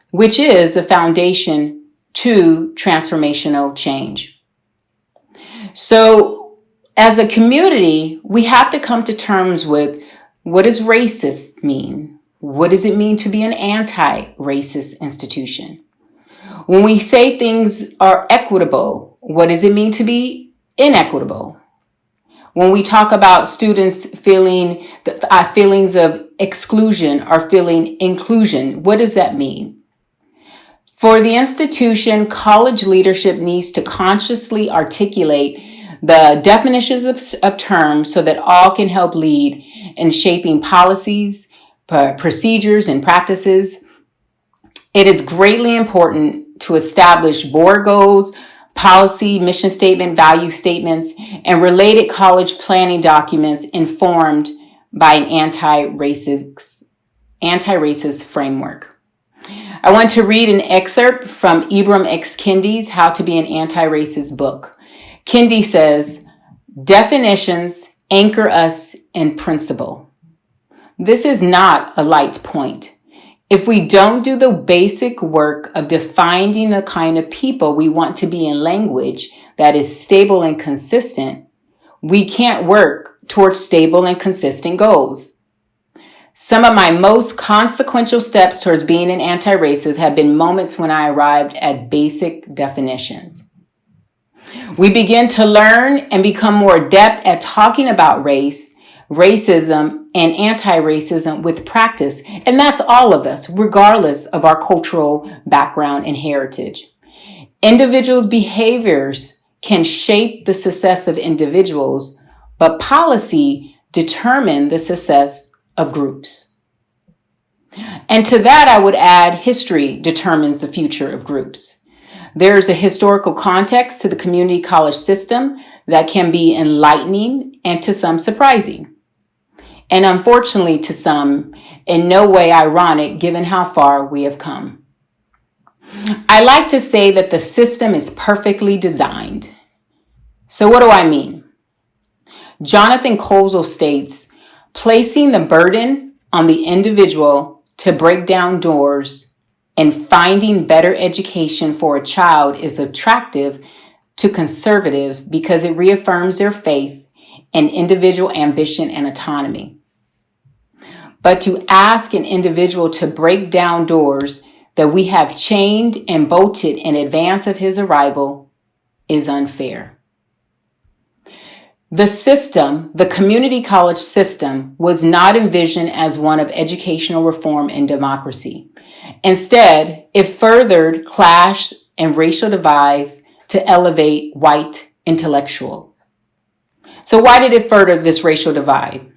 which is the foundation to transformational change. So, as a community, we have to come to terms with what does racist mean? What does it mean to be an anti-racist institution? When we say things are equitable, what does it mean to be inequitable? When we talk about students feeling feelings of exclusion or feeling inclusion, what does that mean? For the institution, college leadership needs to consciously articulate the definitions of terms so that all can help lead in shaping policies, procedures, and practices. It is greatly important to establish board goals, policy, mission statement, value statements, and related college planning documents informed by an anti-racist framework. I want to read an excerpt from Ibram X. Kendi's How to Be an Anti-Racist book. Kendi says, definitions anchor us in principle. This is not a light point. If we don't do the basic work of defining the kind of people we want to be in language that is stable and consistent, we can't work towards stable and consistent goals. Some of my most consequential steps towards being an anti-racist have been moments when I arrived at basic definitions. We begin to learn and become more adept at talking about race, racism, and anti-racism with practice. And that's all of us, regardless of our cultural background and heritage. Individuals' behaviors can shape the success of individuals, but policy determines the success of groups. And to that, I would add history determines the future of groups. There's a historical context to the community college system that can be enlightening and to some surprising. And unfortunately to some, in no way ironic given how far we have come. I like to say that the system is perfectly designed. So what do I mean? Jonathan Kozol states, placing the burden on the individual to break down doors and finding better education for a child is attractive to conservatives because it reaffirms their faith in individual ambition and autonomy. But to ask an individual to break down doors that we have chained and bolted in advance of his arrival is unfair. The system, the community college system, was not envisioned as one of educational reform and democracy. Instead, it furthered class and racial divides to elevate white intellectual. So why did it further this racial divide?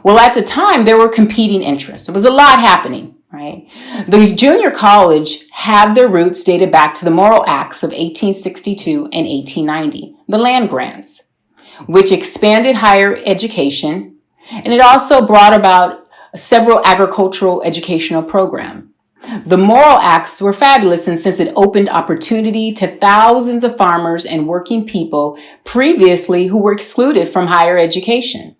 Well, at the time, there were competing interests. There was a lot happening, right? The junior college have their roots dated back to the Morrill Acts of 1862 and 1890, the land grants, which expanded higher education, and it also brought about several agricultural educational programs. The Morrill Acts were fabulous since it opened opportunity to thousands of farmers and working people previously who were excluded from higher education.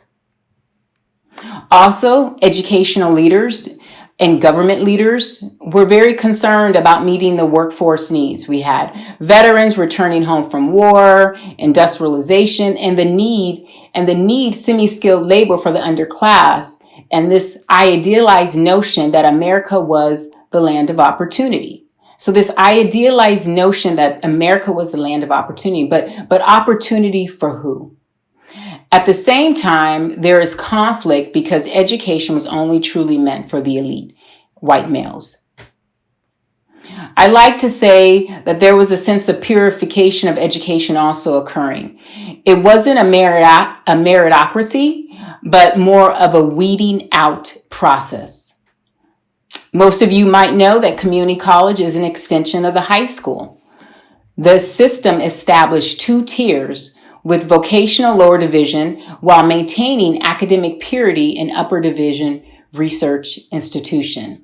Also, educational leaders and government leaders were very concerned about meeting the workforce needs. We had veterans returning home from war, industrialization, and the need semi-skilled labor for the underclass, and this idealized notion that America was the land of opportunity. So this idealized notion that America was the land of opportunity, but opportunity for who? At the same time, there is conflict because education was only truly meant for the elite, white males. I like to say that there was a sense of purification of education also occurring. It wasn't a meritocracy, but more of a weeding out process. Most of you might know that community college is an extension of the high school. The system established 2 tiers with vocational lower division while maintaining academic purity in upper division research institution.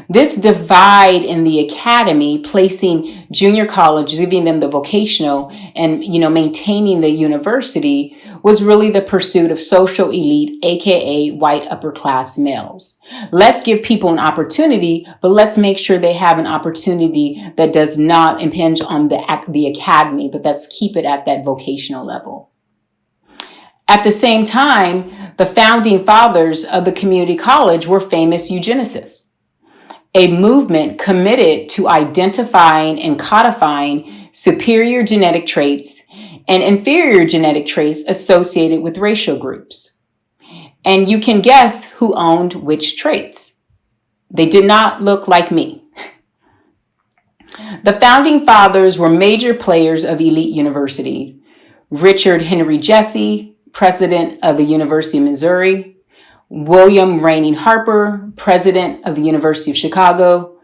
This divide in the academy, placing junior college, giving them the vocational and, maintaining the university, was really the pursuit of social elite, aka white upper class males. Let's give people an opportunity, but let's make sure they have an opportunity that does not impinge on the academy, but let's keep it at that vocational level. At the same time, the founding fathers of the community college were famous eugenicists, a movement committed to identifying and codifying superior genetic traits and inferior genetic traits associated with racial groups. And you can guess who owned which traits. They did not look like me. The founding fathers were major players of elite university. Richard Henry Jesse, president of the University of Missouri. William Rainey Harper, president of the University of Chicago.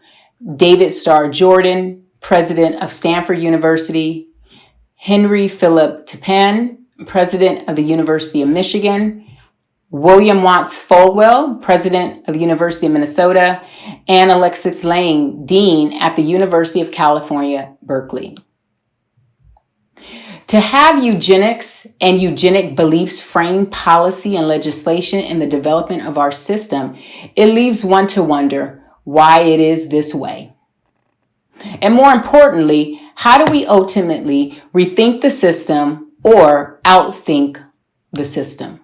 David Starr Jordan, president of Stanford University. Henry Philip Tappan, president of the University of Michigan. William Watts Folwell, president of the University of Minnesota. And Alexis Lane, dean at the University of California, Berkeley. To have eugenics and eugenic beliefs frame policy and legislation in the development of our system, it leaves one to wonder why it is this way. And more importantly, how do we ultimately rethink the system or outthink the system?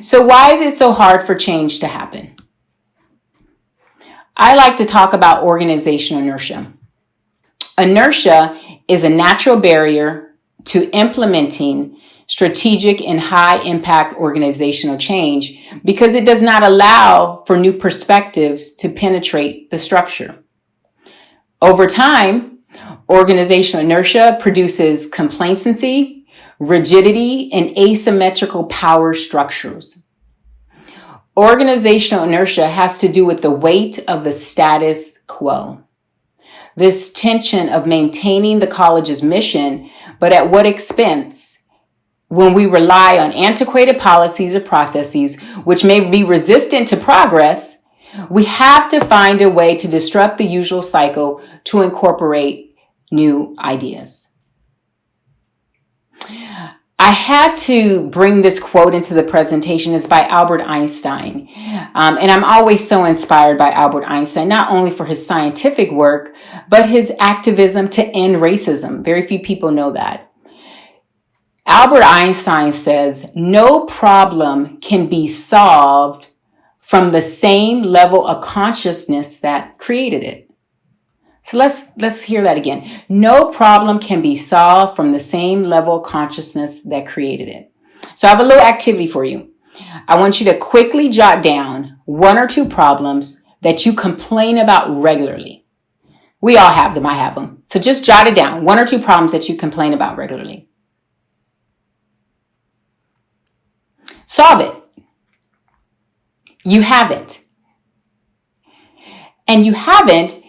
So why is it so hard for change to happen? I like to talk about organizational inertia. Inertia is a natural barrier to implementing strategic and high-impact organizational change because it does not allow for new perspectives to penetrate the structure. Over time, organizational inertia produces complacency, rigidity, and asymmetrical power structures. Organizational inertia has to do with the weight of the status quo. This tension of maintaining the college's mission, but at what expense? When we rely on antiquated policies or processes, which may be resistant to progress, we have to find a way to disrupt the usual cycle to incorporate new ideas. I had to bring this quote into the presentation. It's by Albert Einstein. And I'm always so inspired by Albert Einstein, not only for his scientific work, but his activism to end racism. Very few people know that. Albert Einstein says, no problem can be solved from the same level of consciousness that created it. So let's hear that again. No problem can be solved from the same level of consciousness that created it. So I have a little activity for you. I want you to quickly jot down 1 or 2 problems that you complain about regularly. We all have them. I have them. So just jot it down. 1 or 2 problems that you complain about regularly. Solve it. You haven't. And you haven't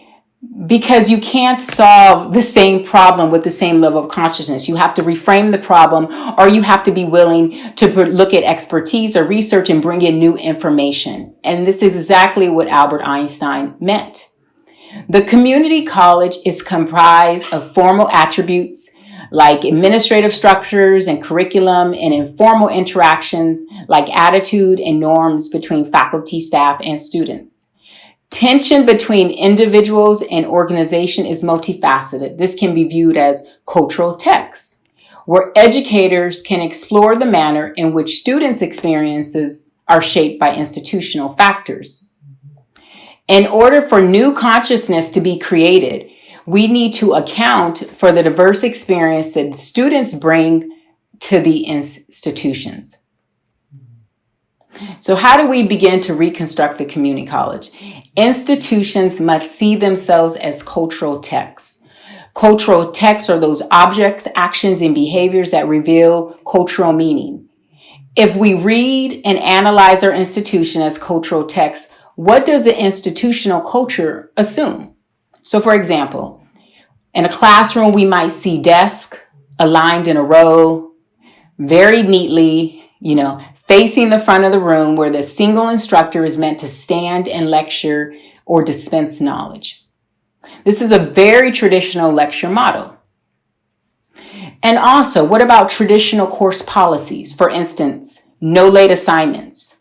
because you can't solve the same problem with the same level of consciousness. You have to reframe the problem, or you have to be willing to look at expertise or research and bring in new information. And this is exactly what Albert Einstein meant. The community college is comprised of formal attributes like administrative structures and curriculum, and informal interactions like attitude and norms between faculty, staff, and students. Tension between individuals and organization is multifaceted. This can be viewed as cultural text, where educators can explore the manner in which students' experiences are shaped by institutional factors. In order for new consciousness to be created, we need to account for the diverse experience that students bring to the institutions. So how do we begin to reconstruct the community college? Institutions must see themselves as cultural texts. Cultural texts are those objects, actions, and behaviors that reveal cultural meaning. If we read and analyze our institution as cultural texts, what does the institutional culture assume? So for example, in a classroom, we might see desks aligned in a row, very neatly, facing the front of the room where the single instructor is meant to stand and lecture or dispense knowledge. This is a very traditional lecture model. And also, what about traditional course policies? For instance, no late assignments,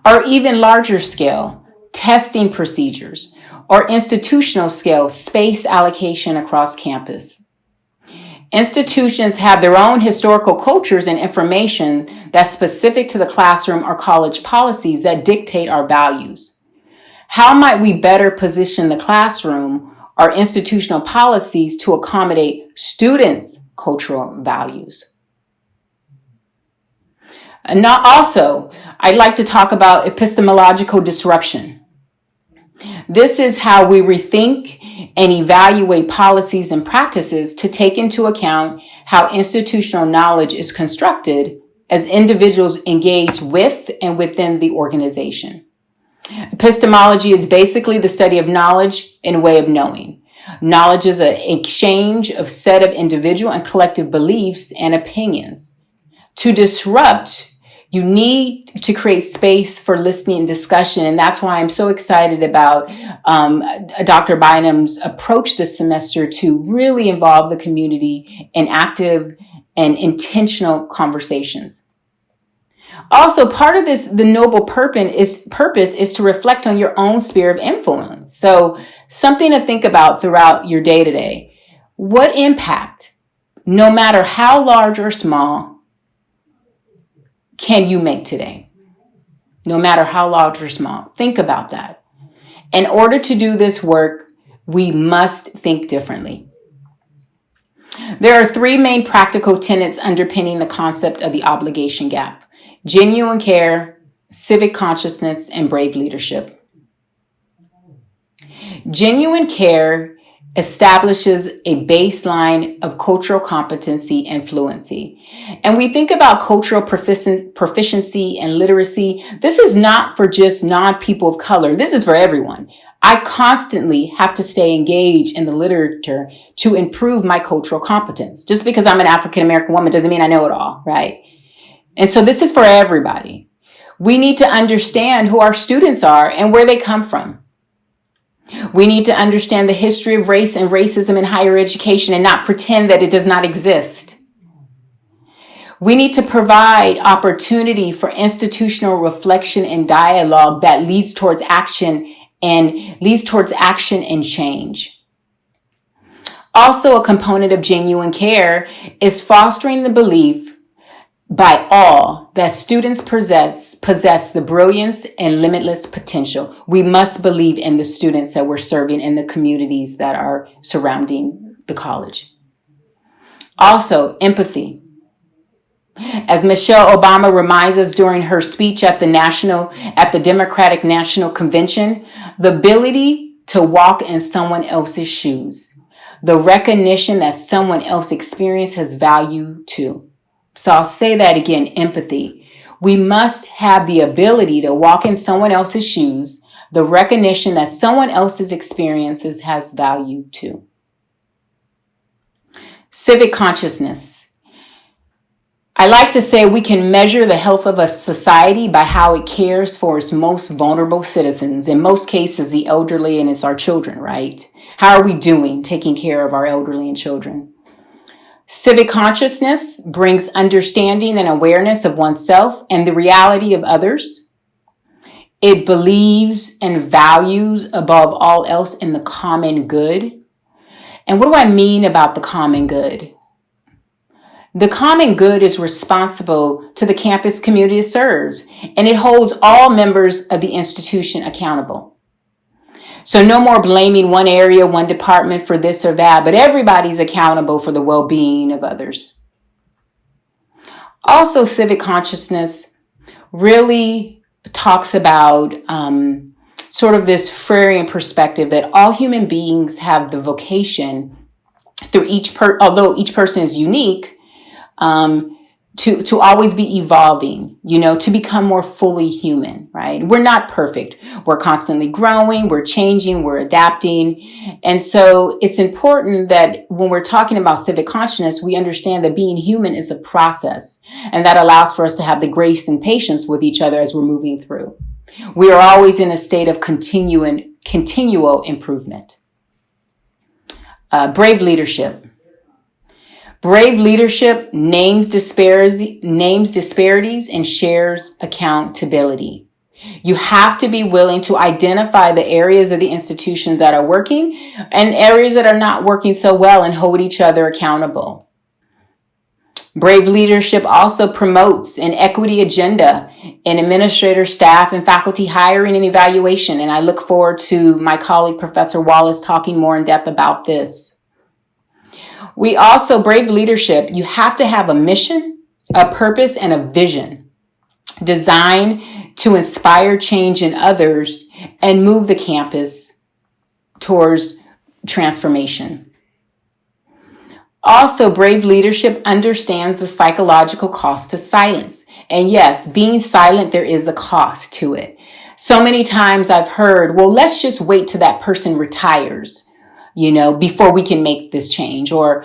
or even larger scale testing procedures, or institutional scale space allocation across campus. Institutions have their own historical cultures and information that's specific to the classroom or college policies that dictate our values. How might we better position the classroom or institutional policies to accommodate students' cultural values? And now also, I'd like to talk about epistemological disruption. This is how we rethink and evaluate policies and practices to take into account how institutional knowledge is constructed as individuals engage with and within the organization. Epistemology is basically the study of knowledge and way of knowing. Knowledge is an exchange of set of individual and collective beliefs and opinions. To disrupt, you need to create space for listening and discussion. And that's why I'm so excited about Dr. Bynum's approach this semester to really involve the community in active and intentional conversations. Also, part of this, the noble purpose is to reflect on your own sphere of influence. So something to think about throughout your day-to-day. What impact, no matter how large or small, can you make today? No matter how large or small. Think about that. In order to do this work, we must think differently. There are three main practical tenets underpinning the concept of the obligation gap: genuine care, civic consciousness, and brave leadership. Genuine care establishes a baseline of cultural competency and fluency. And we think about cultural proficiency and literacy. This is not for just non-people of color. This is for everyone. I constantly have to stay engaged in the literature to improve my cultural competence. Just because I'm an African American woman doesn't mean I know it all, right? And so this is for everybody. We need to understand who our students are and where they come from. We need to understand the history of race and racism in higher education and not pretend that it does not exist. We need to provide opportunity for institutional reflection and dialogue that leads towards action and change. Also, a component of genuine care is fostering the belief by all that students possess the brilliance and limitless potential. We must believe in the students that we're serving in the communities that are surrounding the college. Also, empathy. As Michelle Obama reminds us during her speech at the Democratic National Convention, the ability to walk in someone else's shoes, the recognition that someone else's experience has value too. So I'll say that again, empathy. We must have the ability to walk in someone else's shoes, the recognition that someone else's experiences has value too. Civic consciousness. I like to say we can measure the health of a society by how it cares for its most vulnerable citizens. In most cases, the elderly, and it's our children, right? How are we doing taking care of our elderly and children? Civic consciousness brings understanding and awareness of oneself and the reality of others. It believes and values above all else in the common good. And what do I mean about the common good? The common good is responsible to the campus community it serves, and it holds all members of the institution accountable. So no more blaming one area, one department for this or that, but everybody's accountable for the well-being of others. Also, civic consciousness really talks about sort of this Freirean perspective that all human beings have the vocation through although each person is unique, to always be evolving, to become more fully human, right? We're not perfect. We're constantly growing, we're changing, we're adapting. And so it's important that when we're talking about civic consciousness, we understand that being human is a process, and that allows for us to have the grace and patience with each other as we're moving through. We are always in a state of continual improvement. Brave leadership. Brave leadership names disparities and shares accountability. You have to be willing to identify the areas of the institution that are working and areas that are not working so well and hold each other accountable. Brave leadership also promotes an equity agenda in administrator, staff, and faculty hiring and evaluation. And I look forward to my colleague, Professor Wallace, talking more in depth about this. We also, brave leadership, you have to have a mission, a purpose, and a vision designed to inspire change in others and move the campus towards transformation. Also, brave leadership understands the psychological cost to silence. And yes, being silent, there is a cost to it. So many times I've heard, well, let's just wait till that person retires, before we can make this change, or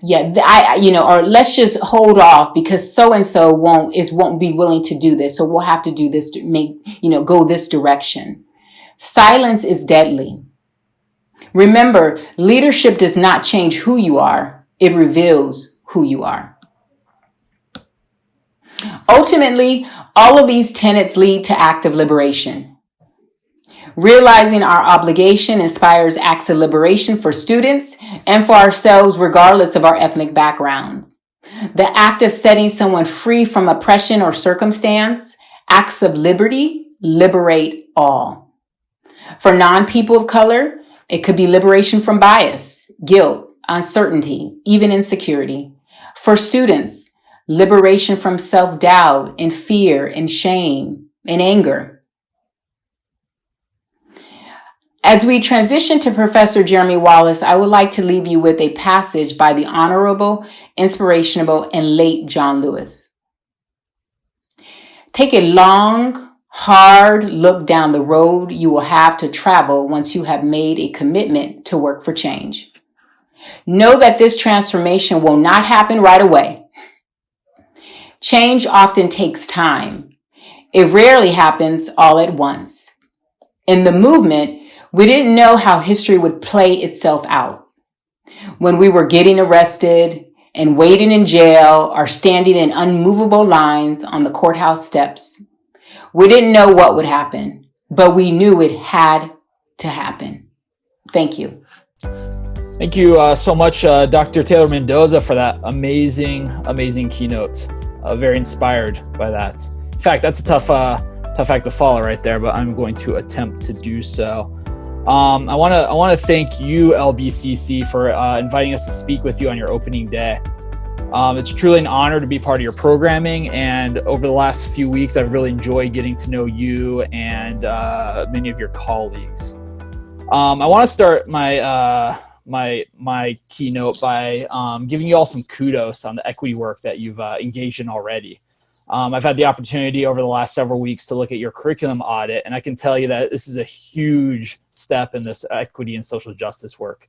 let's just hold off because so-and-so won't be willing to do this. So we'll have to do this to go this direction. Silence is deadly. Remember, leadership does not change who you are. It reveals who you are. Ultimately, all of these tenets lead to active liberation. Realizing our obligation inspires acts of liberation for students and for ourselves, regardless of our ethnic background. The act of setting someone free from oppression or circumstance, acts of liberty, liberate all. For non-people of color, it could be liberation from bias, guilt, uncertainty, even insecurity. For students, liberation from self-doubt and fear and shame and anger. As we transition to Professor Jeremy Wallace, I would like to leave you with a passage by the Honorable, Inspirational, and late John Lewis. Take a long, hard look down the road you will have to travel once you have made a commitment to work for change. Know that this transformation will not happen right away. Change often takes time. It rarely happens all at once. In the movement, we didn't know how history would play itself out. When we were getting arrested and waiting in jail or standing in unmovable lines on the courthouse steps, we didn't know what would happen, but we knew it had to happen. Thank you. Thank you so much, Dr. Taylor Mendoza, for that amazing keynote. Very inspired by that. In fact, that's a tough act to follow right there, but I'm going to attempt to do so. I want to thank you, LBCC, for inviting us to speak with you on your opening day. It's truly an honor to be part of your programming, and over the last few weeks, I've really enjoyed getting to know you and many of your colleagues. I want to start my keynote by giving you all some kudos on the equity work that you've engaged in already. I've had the opportunity over the last several weeks to look at your curriculum audit, and I can tell you that this is a huge step in this equity and social justice work.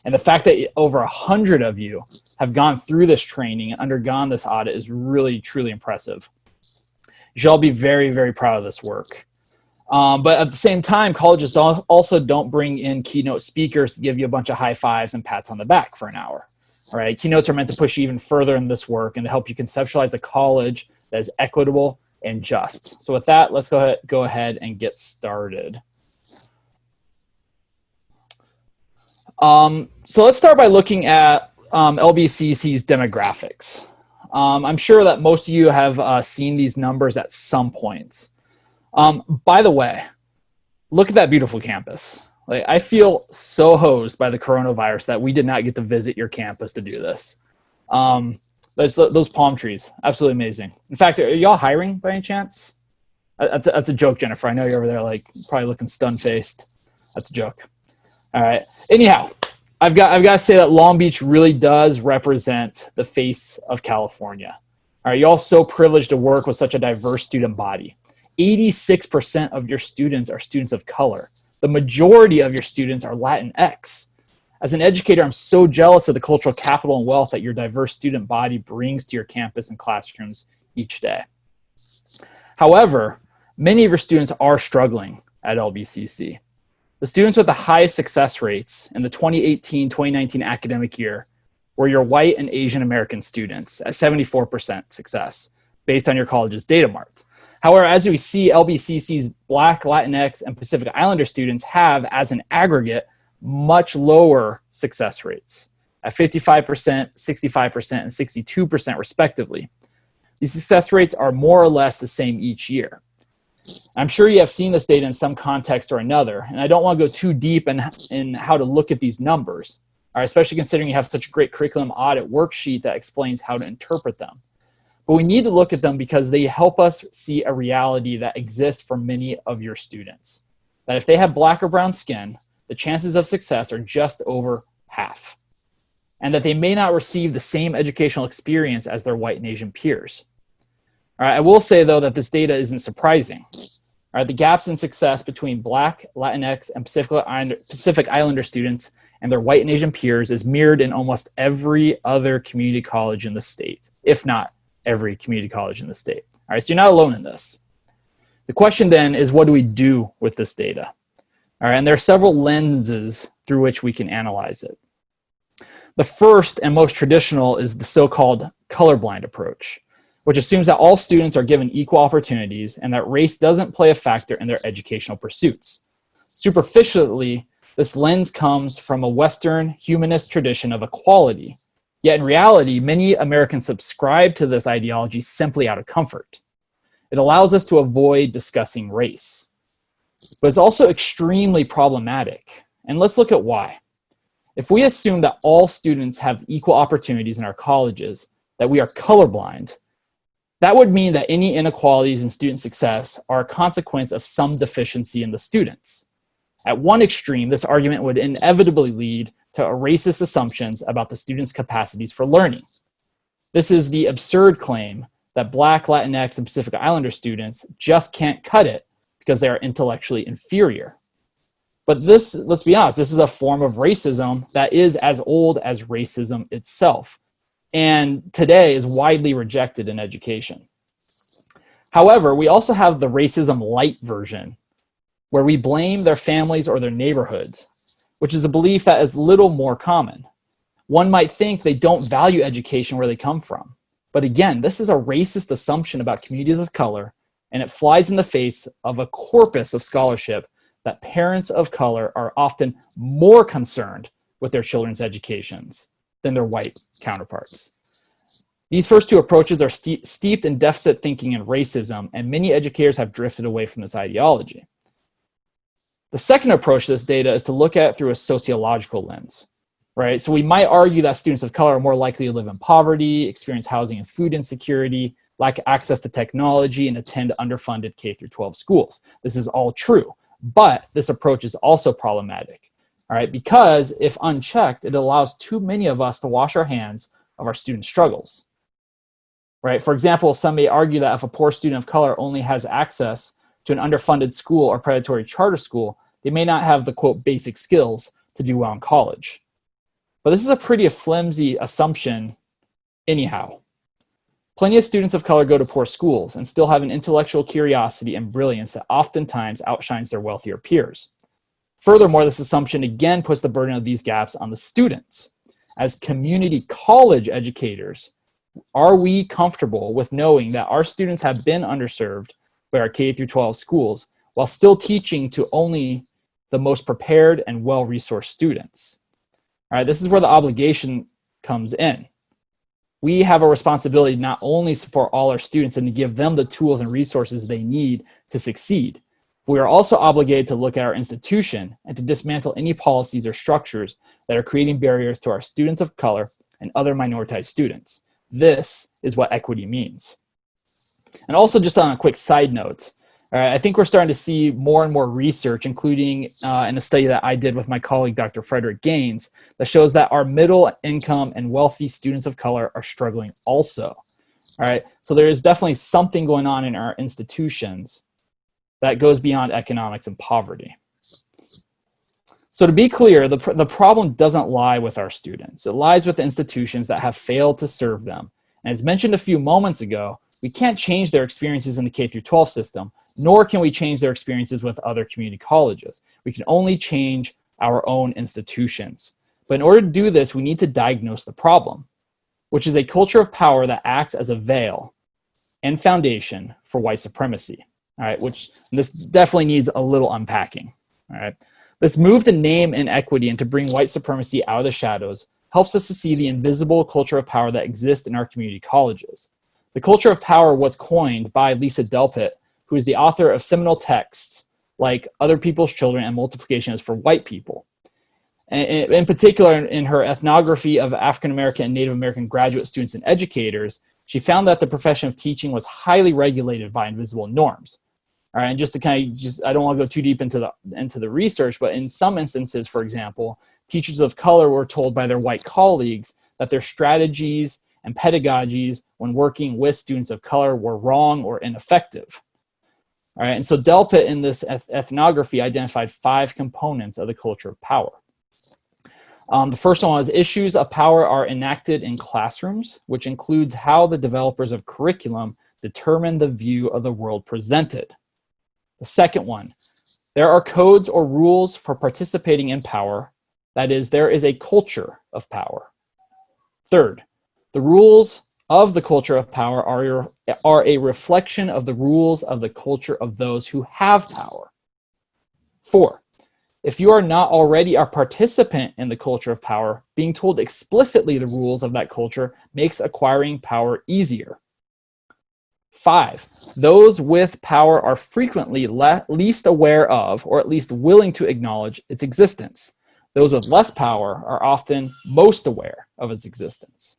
And the fact that over 100 of you have gone through this training and undergone this audit is really, truly impressive. You should all be very, very proud of this work. But at the same time, colleges also don't bring in keynote speakers to give you a bunch of high fives and pats on the back for an hour. All right, keynotes are meant to push you even further in this work and to help you conceptualize a college that is equitable and just. So with that, let's go ahead and get started. So let's start by looking at LBCC's demographics. I'm sure that most of you have seen these numbers at some point. By the way, look at that beautiful campus. Like, I feel so hosed by the coronavirus that we did not get to visit your campus to do this. Those palm trees, absolutely amazing. In fact, are y'all hiring by any chance? That's a joke, Jennifer. I know you're over there, like, probably looking stun-faced. That's a joke. All right. Anyhow, I've got to say that Long Beach really does represent the face of California. All right, y'all so privileged to work with such a diverse student body. 86% of your students are students of color. The majority of your students are Latinx. As an educator, I'm so jealous of the cultural capital and wealth that your diverse student body brings to your campus and classrooms each day. However, many of your students are struggling at LBCC. The students with the highest success rates in the 2018-2019 academic year were your white and Asian American students at 74% success, based on your college's data mart. However, as we see, LBCC's Black, Latinx, and Pacific Islander students have, as an aggregate, much lower success rates at 55%, 65%, and 62% respectively. These success rates are more or less the same each year. I'm sure you have seen this data in some context or another, and I don't want to go too deep in how to look at these numbers, all right, especially considering you have such a great curriculum audit worksheet that explains how to interpret them. But we need to look at them because they help us see a reality that exists for many of your students. That if they have black or brown skin, the chances of success are just over half. And that they may not receive the same educational experience as their white and Asian peers. All right, I will say, though, that this data isn't surprising. All right, the gaps in success between Black, Latinx, and Pacific Islander students and their white and Asian peers is mirrored in almost every other community college in the state, if not every community college in the state. All right, so you're not alone in this. The question then is, what do we do with this data? All right, and there are several lenses through which we can analyze it. The first and most traditional is the so-called colorblind approach, which assumes that all students are given equal opportunities and that race doesn't play a factor in their educational pursuits. Superficially, this lens comes from a Western humanist tradition of equality, Yet in reality, many Americans subscribe to this ideology simply out of comfort. It allows us to avoid discussing race. But it's also extremely problematic. And let's look at why. If we assume that all students have equal opportunities in our colleges, that we are colorblind, that would mean that any inequalities in student success are a consequence of some deficiency in the students. At one extreme, this argument would inevitably lead to racist assumptions about the students' capacities for learning. This is the absurd claim that Black, Latinx, and Pacific Islander students just can't cut it because they are intellectually inferior. But this, let's be honest, this is a form of racism that is as old as racism itself, and today is widely rejected in education. However, we also have the racism light version, where we blame their families or their neighborhoods, which is a belief that is little more common. One might think they don't value education where they come from. But again, this is a racist assumption about communities of color, and it flies in the face of a corpus of scholarship that parents of color are often more concerned with their children's educations than their white counterparts. These first two approaches are steeped in deficit thinking and racism, and many educators have drifted away from this ideology. The second approach to this data is to look at it through a sociological lens, right? So we might argue that students of color are more likely to live in poverty, experience housing and food insecurity, lack access to technology, and attend underfunded K-12 schools. This is all true, but this approach is also problematic, all right? Because if unchecked, it allows too many of us to wash our hands of our student struggles, right? For example, some may argue that if a poor student of color only has access to an underfunded school or predatory charter school, they may not have the, quote, basic skills to do well in college. But this is a pretty flimsy assumption anyhow. Plenty of students of color go to poor schools and still have an intellectual curiosity and brilliance that oftentimes outshines their wealthier peers. Furthermore, this assumption again puts the burden of these gaps on the students. As community college educators, are we comfortable with knowing that our students have been underserved by our K-12 schools while still teaching to only the most prepared and well-resourced students? All right, this is where the obligation comes in. We have a responsibility to not only support all our students and to give them the tools and resources they need to succeed, but we are also obligated to look at our institution and to dismantle any policies or structures that are creating barriers to our students of color and other minoritized students. This is what equity means. And also, just on a quick side note, I think we're starting to see more and more research, including in a study that I did with my colleague, Dr. Frederick Gaines, that shows that our middle income and wealthy students of color are struggling also. All right, so there is definitely something going on in our institutions that goes beyond economics and poverty. So to be clear, the problem doesn't lie with our students. It lies with the institutions that have failed to serve them. And as mentioned a few moments ago, we can't change their experiences in the K-12 system, nor can we change their experiences with other community colleges. We can only change our own institutions. But in order to do this, we need to diagnose the problem, which is a culture of power that acts as a veil and foundation for white supremacy. All right, this definitely needs a little unpacking. All right, this move to name inequity and to bring white supremacy out of the shadows helps us to see the invisible culture of power that exists in our community colleges. The culture of power was coined by Lisa Delpit, who is the author of seminal texts like Other People's Children and Multiplication is for White People. And in particular, in her ethnography of African American and Native American graduate students and educators, she found that the profession of teaching was highly regulated by invisible norms. All right, and just to I don't want to go too deep into the research, but in some instances, for example, teachers of color were told by their white colleagues that their strategies and pedagogies when working with students of color were wrong or ineffective. All right, and so Delpit in this ethnography identified 5 components of the culture of power. The first one is issues of power are enacted in classrooms, which includes how the developers of curriculum determine the view of the world presented. The second one, there are codes or rules for participating in power. That is, there is a culture of power. Third, the rules of the culture of power are a reflection of the rules of the culture of those who have power. 4, If you are not already a participant in the culture of power, being told explicitly the rules of that culture makes acquiring power easier. 5, those with power are frequently least aware of, or at least willing to acknowledge, its existence. Those with less power are often most aware of its existence.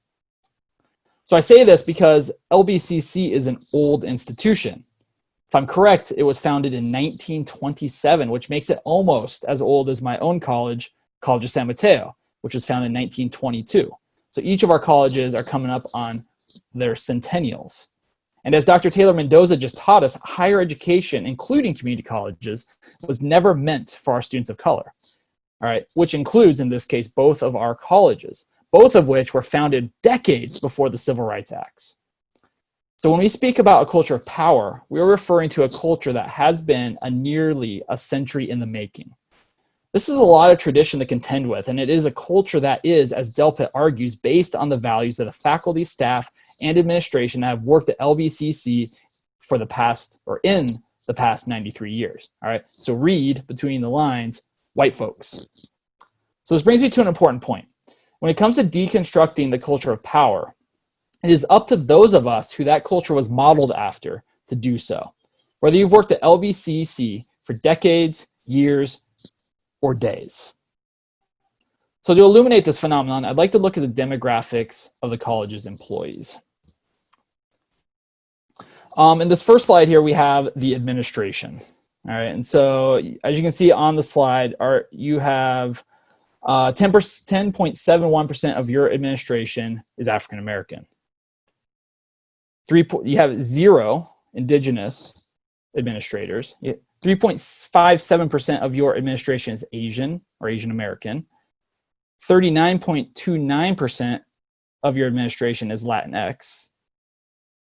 So I say this because LBCC is an old institution. If I'm correct, it was founded in 1927, which makes it almost as old as my own college, College of San Mateo, which was founded in 1922. So each of our colleges are coming up on their centennials. And as Dr. Taylor Mendoza just taught us, higher education, including community colleges, was never meant for our students of color, all right, which includes, in this case, both of our colleges, both of which were founded decades before the Civil Rights Acts. So when we speak about a culture of power, we're referring to a culture that has been nearly a century in the making. This is a lot of tradition to contend with, and it is a culture that is, as Delpit argues, based on the values of the faculty, staff, and administration that have worked at LBCC for the past, or in the past 93 years. All right, so read between the lines, white folks. So this brings me to an important point. When it comes to deconstructing the culture of power, it is up to those of us who that culture was modeled after to do so. Whether you've worked at LBCC for decades, years, or days. So to illuminate this phenomenon, I'd like to look at the demographics of the college's employees. In this first slide here, we have the administration. All right, and so as you can see on the slide, you have 10.71% of your administration is African American. You have 0 indigenous administrators. 3.57% of your administration is Asian or Asian American. 39.29% of your administration is Latinx.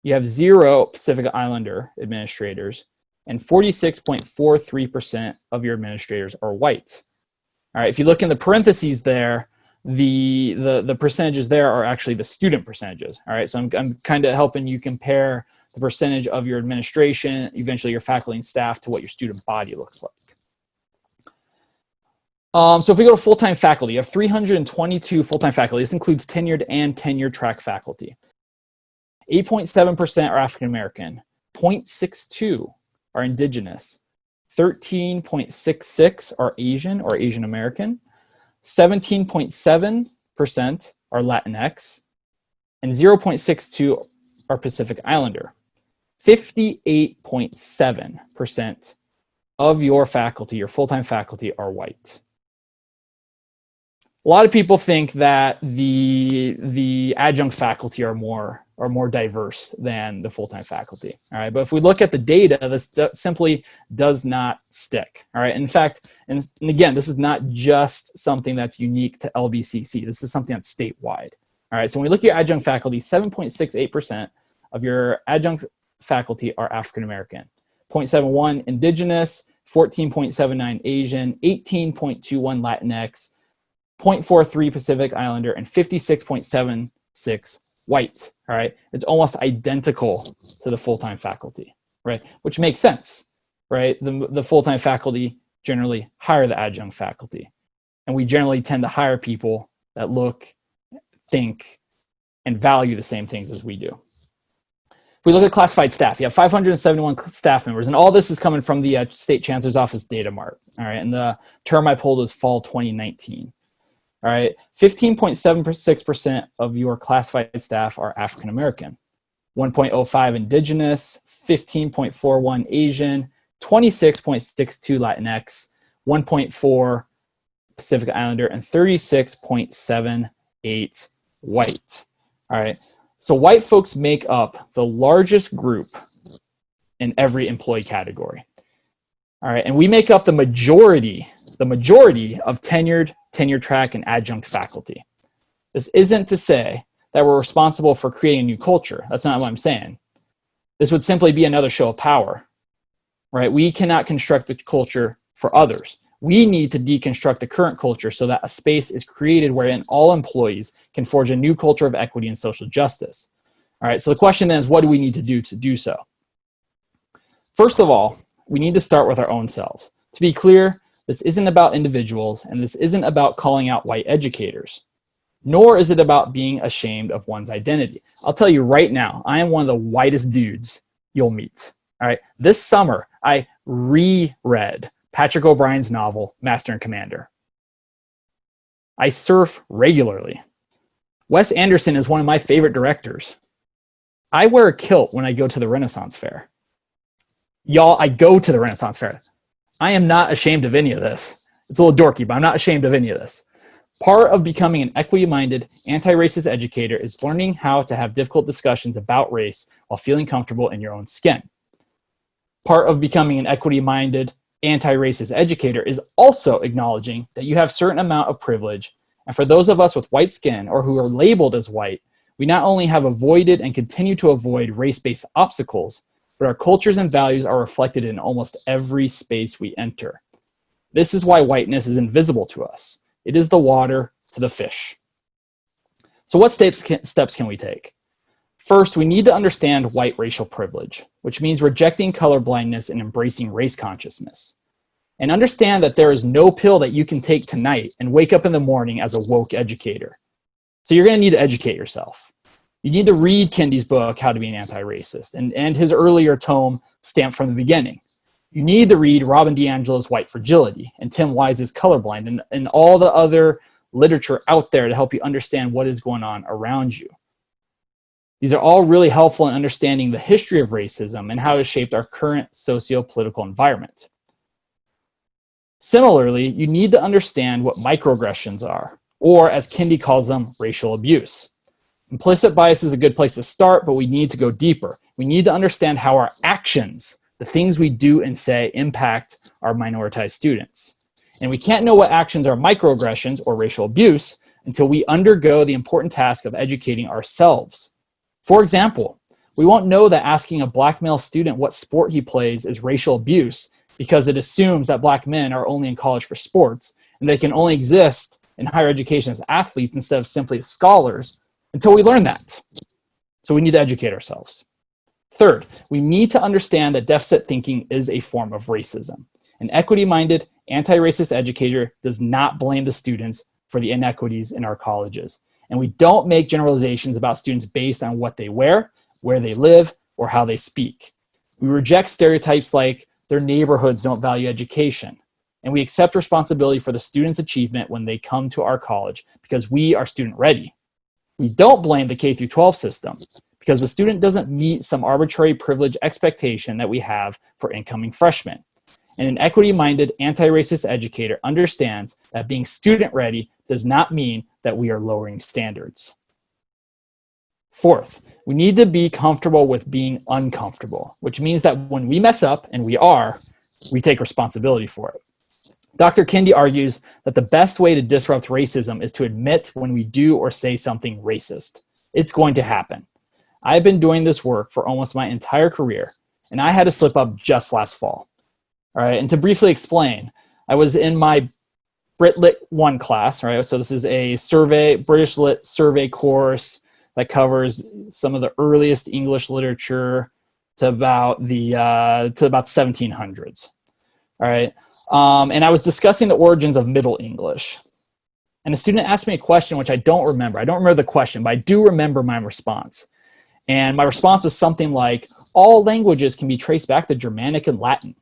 You have 0 Pacific Islander administrators, and 46.43% of your administrators are white. All right, if you look in the parentheses there, the percentages there are actually the student percentages. All right, so I'm kind of helping you compare the percentage of your administration, eventually your faculty and staff, to what your student body looks like. So if we go to full-time faculty, you have 322 full-time faculty. This includes tenured and tenure track faculty. 8.7% are African American, 0.62 are indigenous, 13.66 are Asian or Asian American, 17.7% are Latinx, and 0.62 are Pacific Islander. 58.7% of your faculty, your full-time faculty, are white. A lot of people think that the adjunct faculty are more diverse than the full-time faculty. All right, but if we look at the data, this simply does not stick. All right, in fact, and again, this is not just something that's unique to LBCC. This is something that's statewide. All right, so when we look at your adjunct faculty, 7.68% of your adjunct faculty are African American, 0.71 indigenous, 14.79 Asian, 18.21 Latinx, 0.43 Pacific Islander, and 56.76 white. All right, it's almost identical to the full-time faculty, right? Which makes sense, right? The full-time faculty generally hire the adjunct faculty, and we generally tend to hire people that look, think, and value the same things as we do. If we look at classified staff, you have 571 staff members, and all this is coming from the State Chancellor's Office data mart. All right, and the term I pulled was fall 2019. All right, 15.76% of your classified staff are African American, 1.05 indigenous, 15.41 Asian, 26.62 Latinx, 1.4 Pacific Islander, and 36.78 white. All right, so white folks make up the largest group in every employee category. All right, and we make up the majority of tenured, tenure track, and adjunct faculty. This isn't to say that we're responsible for creating a new culture. That's not what I'm saying. This would simply be another show of power, right? We cannot construct the culture for others. We need to deconstruct the current culture so that a space is created wherein all employees can forge a new culture of equity and social justice. All right, so the question then is, what do we need to do so? First of all, we need to start with our own selves. To be clear, This isn't about individuals, and this isn't about calling out white educators, nor is it about being ashamed of one's identity. I'll tell you right now, I am one of the whitest dudes you'll meet. All right. This summer, I reread Patrick O'Brien's novel, Master and Commander. I surf regularly. Wes Anderson is one of my favorite directors. I wear a kilt when I go to the Renaissance Fair. Y'all, I go to the Renaissance Fair. I am not ashamed of any of this. It's a little dorky, but I'm not ashamed of any of this. Part of becoming an equity-minded, anti-racist educator is learning how to have difficult discussions about race while feeling comfortable in your own skin. Part of becoming an equity-minded, anti-racist educator is also acknowledging that you have a certain amount of privilege, and for those of us with white skin or who are labeled as white, we not only have avoided and continue to avoid race-based obstacles, but our cultures and values are reflected in almost every space we enter. This is why whiteness is invisible to us. It is the water to the fish. So what steps can we take? First, we need to understand white racial privilege, which means rejecting colorblindness and embracing race consciousness. And understand that there is no pill that you can take tonight and wake up in the morning as a woke educator. So you're going to need to educate yourself. You need to read Kendi's book, How to Be an Anti-Racist, and his earlier tome, Stamped from the Beginning. You need to read Robin DiAngelo's White Fragility and Tim Wise's Colorblind and all the other literature out there to help you understand what is going on around you. These are all really helpful in understanding the history of racism and how it has shaped our current socio-political environment. Similarly, you need to understand what microaggressions are, or as Kendi calls them, racial abuse. Implicit bias is a good place to start, but we need to go deeper. We need to understand how our actions, the things we do and say, impact our minoritized students. And we can't know what actions are microaggressions or racial abuse until we undergo the important task of educating ourselves. For example, we won't know that asking a black male student what sport he plays is racial abuse because it assumes that black men are only in college for sports and they can only exist in higher education as athletes instead of simply as scholars until we learn that. So we need to educate ourselves. Third, we need to understand that deficit thinking is a form of racism. An equity-minded, anti-racist educator does not blame the students for the inequities in our colleges. And we don't make generalizations about students based on what they wear, where they live, or how they speak. We reject stereotypes like their neighborhoods don't value education. And we accept responsibility for the student's achievement when they come to our college because we are student ready. We don't blame the K-12 system because the student doesn't meet some arbitrary privilege expectation that we have for incoming freshmen. And an equity-minded, anti-racist educator understands that being student-ready does not mean that we are lowering standards. Fourth, we need to be comfortable with being uncomfortable, which means that when we mess up, and we take responsibility for it. Dr. Kendi argues that the best way to disrupt racism is to admit when we do or say something racist. It's going to happen. I've been doing this work for almost my entire career, and I had to slip up just last fall. All right, and to briefly explain, I was in my Brit Lit 1 class, right? So this is a British Lit survey course that covers some of the earliest English literature to about the 1700s. All right, and I was discussing the origins of Middle English. And a student asked me a question which I don't remember. I don't remember the question, but I do remember my response. And my response was something like, all languages can be traced back to Germanic and Latin.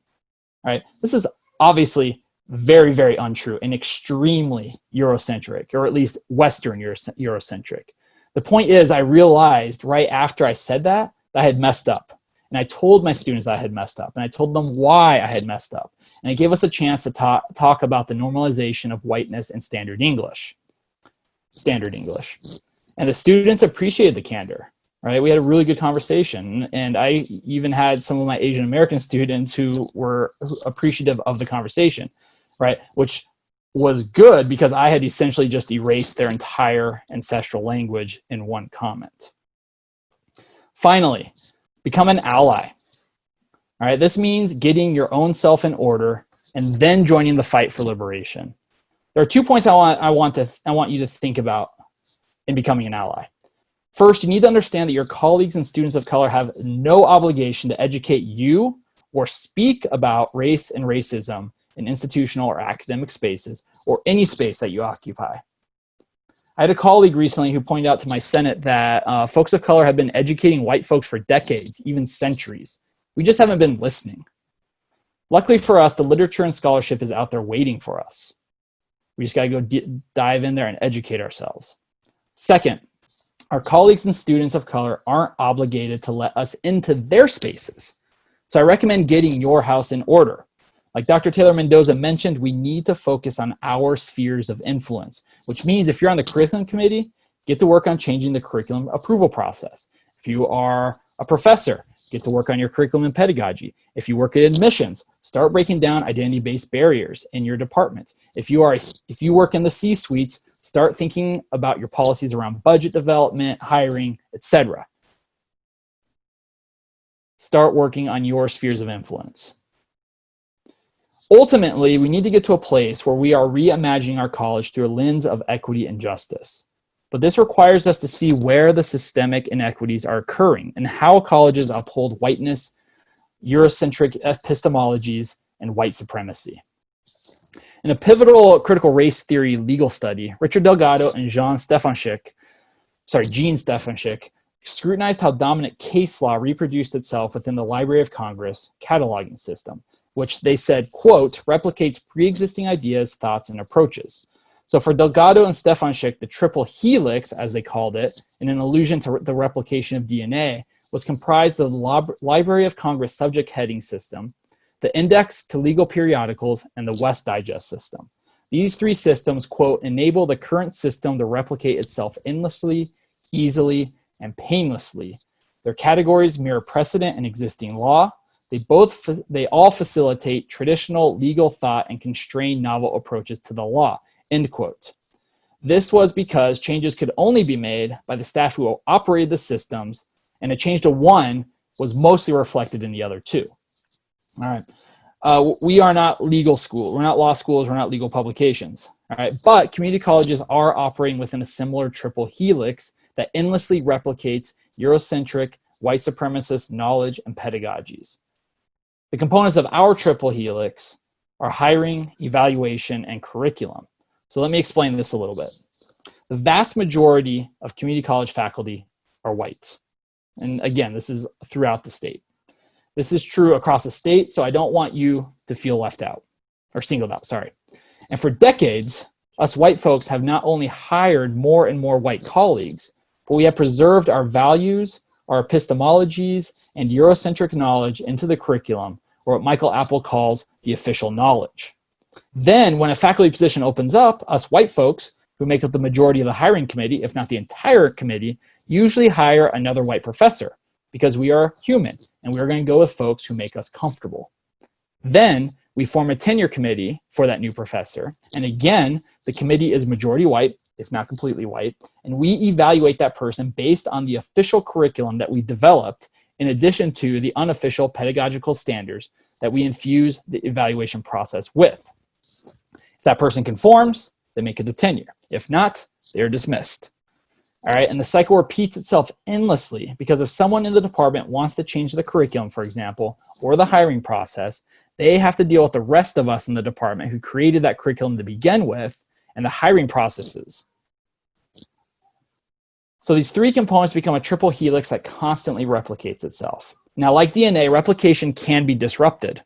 All right, this is obviously very, very untrue and extremely Eurocentric, or at least Western Eurocentric. The point is, I realized right after I said that I had messed up. And I told my students that I had messed up. And I told them why I had messed up. And it gave us a chance to talk about the normalization of whiteness in Standard English. And the students appreciated the candor. Right? We had a really good conversation, and I even had some of my Asian American students who were appreciative of the conversation, right? Which was good because I had essentially just erased their entire ancestral language in one comment. Finally, become an ally. All right, this means getting your own self in order and then joining the fight for liberation. There are 2 points I want you to think about in becoming an ally. First, you need to understand that your colleagues and students of color have no obligation to educate you or speak about race and racism in institutional or academic spaces, or any space that you occupy. I had a colleague recently who pointed out to my Senate that folks of color have been educating white folks for decades, even centuries. We just haven't been listening. Luckily for us, the literature and scholarship is out there waiting for us. We just gotta go dive in there and educate ourselves. Second, our colleagues and students of color aren't obligated to let us into their spaces. So I recommend getting your house in order. Like Dr. Taylor Mendoza mentioned, we need to focus on our spheres of influence, which means if you're on the curriculum committee, get to work on changing the curriculum approval process. If you are a professor, get to work on your curriculum and pedagogy. If you work at admissions, start breaking down identity-based barriers in your department. If you work in the C-suites, start thinking about your policies around budget development, hiring, etc. Start working on your spheres of influence. Ultimately, we need to get to a place where we are reimagining our college through a lens of equity and justice. But this requires us to see where the systemic inequities are occurring and how colleges uphold whiteness, Eurocentric epistemologies, and white supremacy. In a pivotal critical race theory legal study, Richard Delgado and Jean Stefanschik scrutinized how dominant case law reproduced itself within the Library of Congress cataloging system, which they said, quote, replicates pre-existing ideas, thoughts, and approaches. So for Delgado and Stefanschik, the triple helix, as they called it, in an allusion to the replication of DNA, was comprised of the Library of Congress subject heading system, the index to legal periodicals, and the West Digest system. These three systems, quote, enable the current system to replicate itself endlessly, easily, and painlessly. Their categories mirror precedent and existing law. They all facilitate traditional legal thought and constrain novel approaches to the law, end quote. This was because changes could only be made by the staff who operated the systems, and a change to one was mostly reflected in the other two. All right. We are not legal school. We're not law schools. We're not legal publications. All right. But community colleges are operating within a similar triple helix that endlessly replicates Eurocentric, white supremacist knowledge and pedagogies. The components of our triple helix are hiring, evaluation, and curriculum. So let me explain this a little bit. The vast majority of community college faculty are white. And again, this is throughout the state. This is true across the state, so I don't want you to feel left out, or singled out, sorry. And for decades, us white folks have not only hired more and more white colleagues, but we have preserved our values, our epistemologies, and Eurocentric knowledge into the curriculum, or what Michael Apple calls the official knowledge. Then, when a faculty position opens up, us white folks, who make up the majority of the hiring committee, if not the entire committee, usually hire another white professor, because we are human, and we're going to go with folks who make us comfortable. Then, we form a tenure committee for that new professor, and again, the committee is majority white, if not completely white, and we evaluate that person based on the official curriculum that we developed, in addition to the unofficial pedagogical standards that we infuse the evaluation process with. If that person conforms, they make it to tenure. If not, they're dismissed. All right, and the cycle repeats itself endlessly because if someone in the department wants to change the curriculum, for example, or the hiring process, they have to deal with the rest of us in the department who created that curriculum to begin with and the hiring processes. So these three components become a triple helix that constantly replicates itself. Now, like DNA, replication can be disrupted.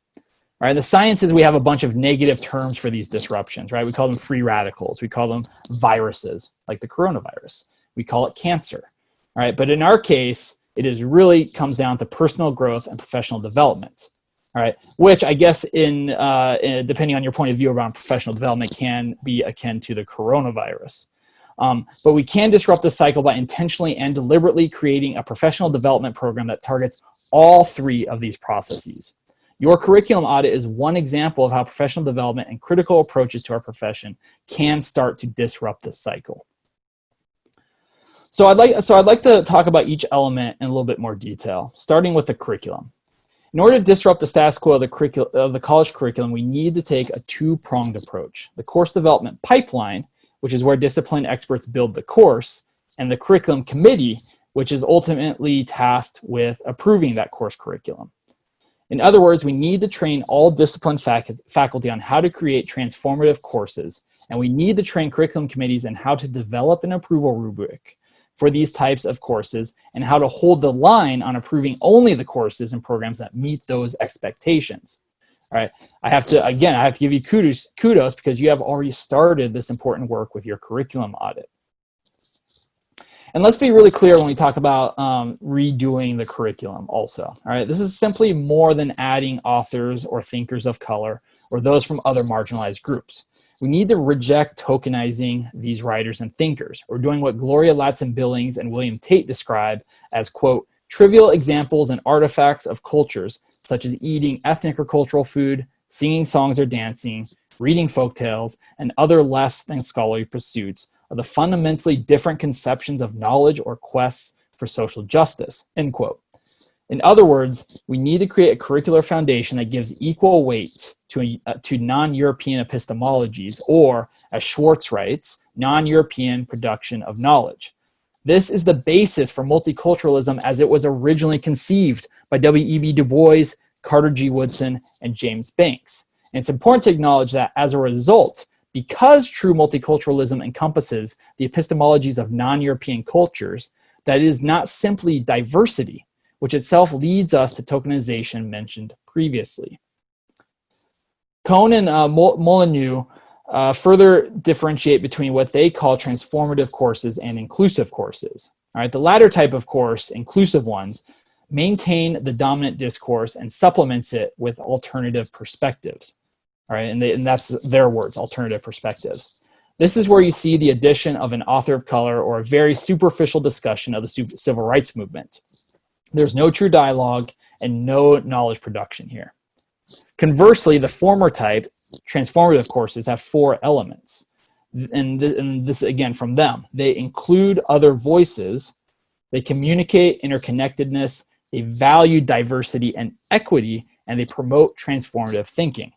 Right? The science is we have a bunch of negative terms for these disruptions, right? We call them free radicals. We call them viruses, like the coronavirus. We call it cancer, all right? But in our case, it is really comes down to personal growth and professional development, all right? Which I guess depending on your point of view around professional development can be akin to the coronavirus. But we can disrupt the cycle by intentionally and deliberately creating a professional development program that targets all three of these processes. Your curriculum audit is one example of how professional development and critical approaches to our profession can start to disrupt this cycle. So I'd like to talk about each element in a little bit more detail, starting with the curriculum. In order to disrupt the status quo of the college curriculum, we need to take a two-pronged approach. The course development pipeline, which is where discipline experts build the course, and the curriculum committee, which is ultimately tasked with approving that course curriculum. In other words, we need to train all discipline faculty on how to create transformative courses, and we need to train curriculum committees on how to develop an approval rubric for these types of courses and how to hold the line on approving only the courses and programs that meet those expectations. All right, I have to give you kudos because you have already started this important work with your curriculum audit. And let's be really clear when we talk about redoing the curriculum also. All right, this is simply more than adding authors or thinkers of color or those from other marginalized groups. We need to reject tokenizing these writers and thinkers, or doing what Gloria Ladson-Billings and William Tate describe as, quote, trivial examples and artifacts of cultures, such as eating ethnic or cultural food, singing songs or dancing, reading folktales, and other less than scholarly pursuits of the fundamentally different conceptions of knowledge or quests for social justice, end quote. In other words, we need to create a curricular foundation that gives equal weight to non-European epistemologies, or, as Schwartz writes, non-European production of knowledge. This is the basis for multiculturalism as it was originally conceived by W.E.B. Du Bois, Carter G. Woodson, and James Banks. And it's important to acknowledge that as a result, because true multiculturalism encompasses the epistemologies of non-European cultures, that it is not simply diversity, which itself leads us to tokenization mentioned previously. Cohn and Molyneux further differentiate between what they call transformative courses and inclusive courses. All right, the latter type of course, inclusive ones, maintain the dominant discourse and supplements it with alternative perspectives. All right, and that's their words, alternative perspectives. This is where you see the addition of an author of color or a very superficial discussion of the civil rights movement. There's no true dialogue and no knowledge production here. Conversely, the former type, transformative courses, have 4 elements. And this again from them. They include other voices, they communicate interconnectedness, they value diversity and equity, and they promote transformative thinking.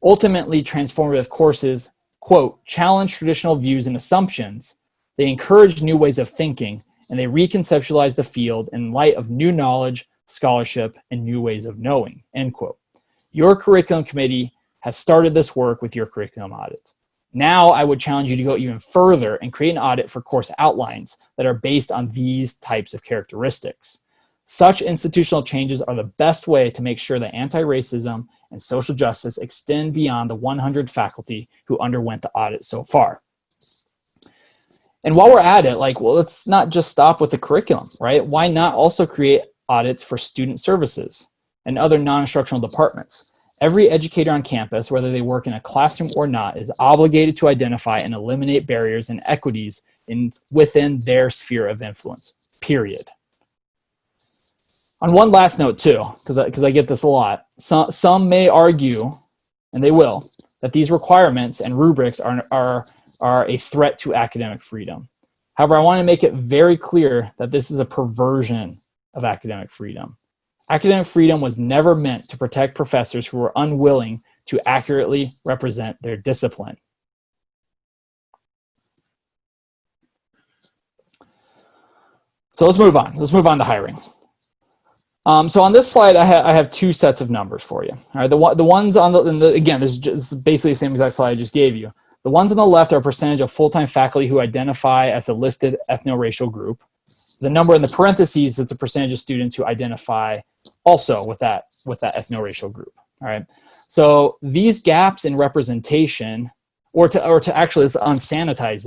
Ultimately, transformative courses, quote, challenge traditional views and assumptions, they encourage new ways of thinking, and they reconceptualize the field in light of new knowledge, scholarship, and new ways of knowing, end quote. Your curriculum committee has started this work with your curriculum audit. Now I would challenge you to go even further and create an audit for course outlines that are based on these types of characteristics. Such institutional changes are the best way to make sure that anti-racism and social justice extend beyond the 100 faculty who underwent the audit so far. And while we're at it, let's not just stop with the curriculum, right? Why not also create audits for student services and other non-instructional departments? Every educator on campus, whether they work in a classroom or not, is obligated to identify and eliminate barriers and equities within their sphere of influence, period. On one last note too, because I get this a lot, some may argue, and they will, that these requirements and rubrics are a threat to academic freedom. However, I want to make it very clear that this is a perversion of academic freedom. Academic freedom was never meant to protect professors who were unwilling to accurately represent their discipline. So let's move on. Let's move on to hiring. So on this slide, I have 2 sets of numbers for you. All right, the ones on again, this is basically the same exact slide I just gave you. The ones on the left are a percentage of full-time faculty who identify as a listed ethno-racial group. The number in the parentheses is the percentage of students who identify also with that ethno-racial group. All right. So these gaps in representation, or to actually let's unsanitize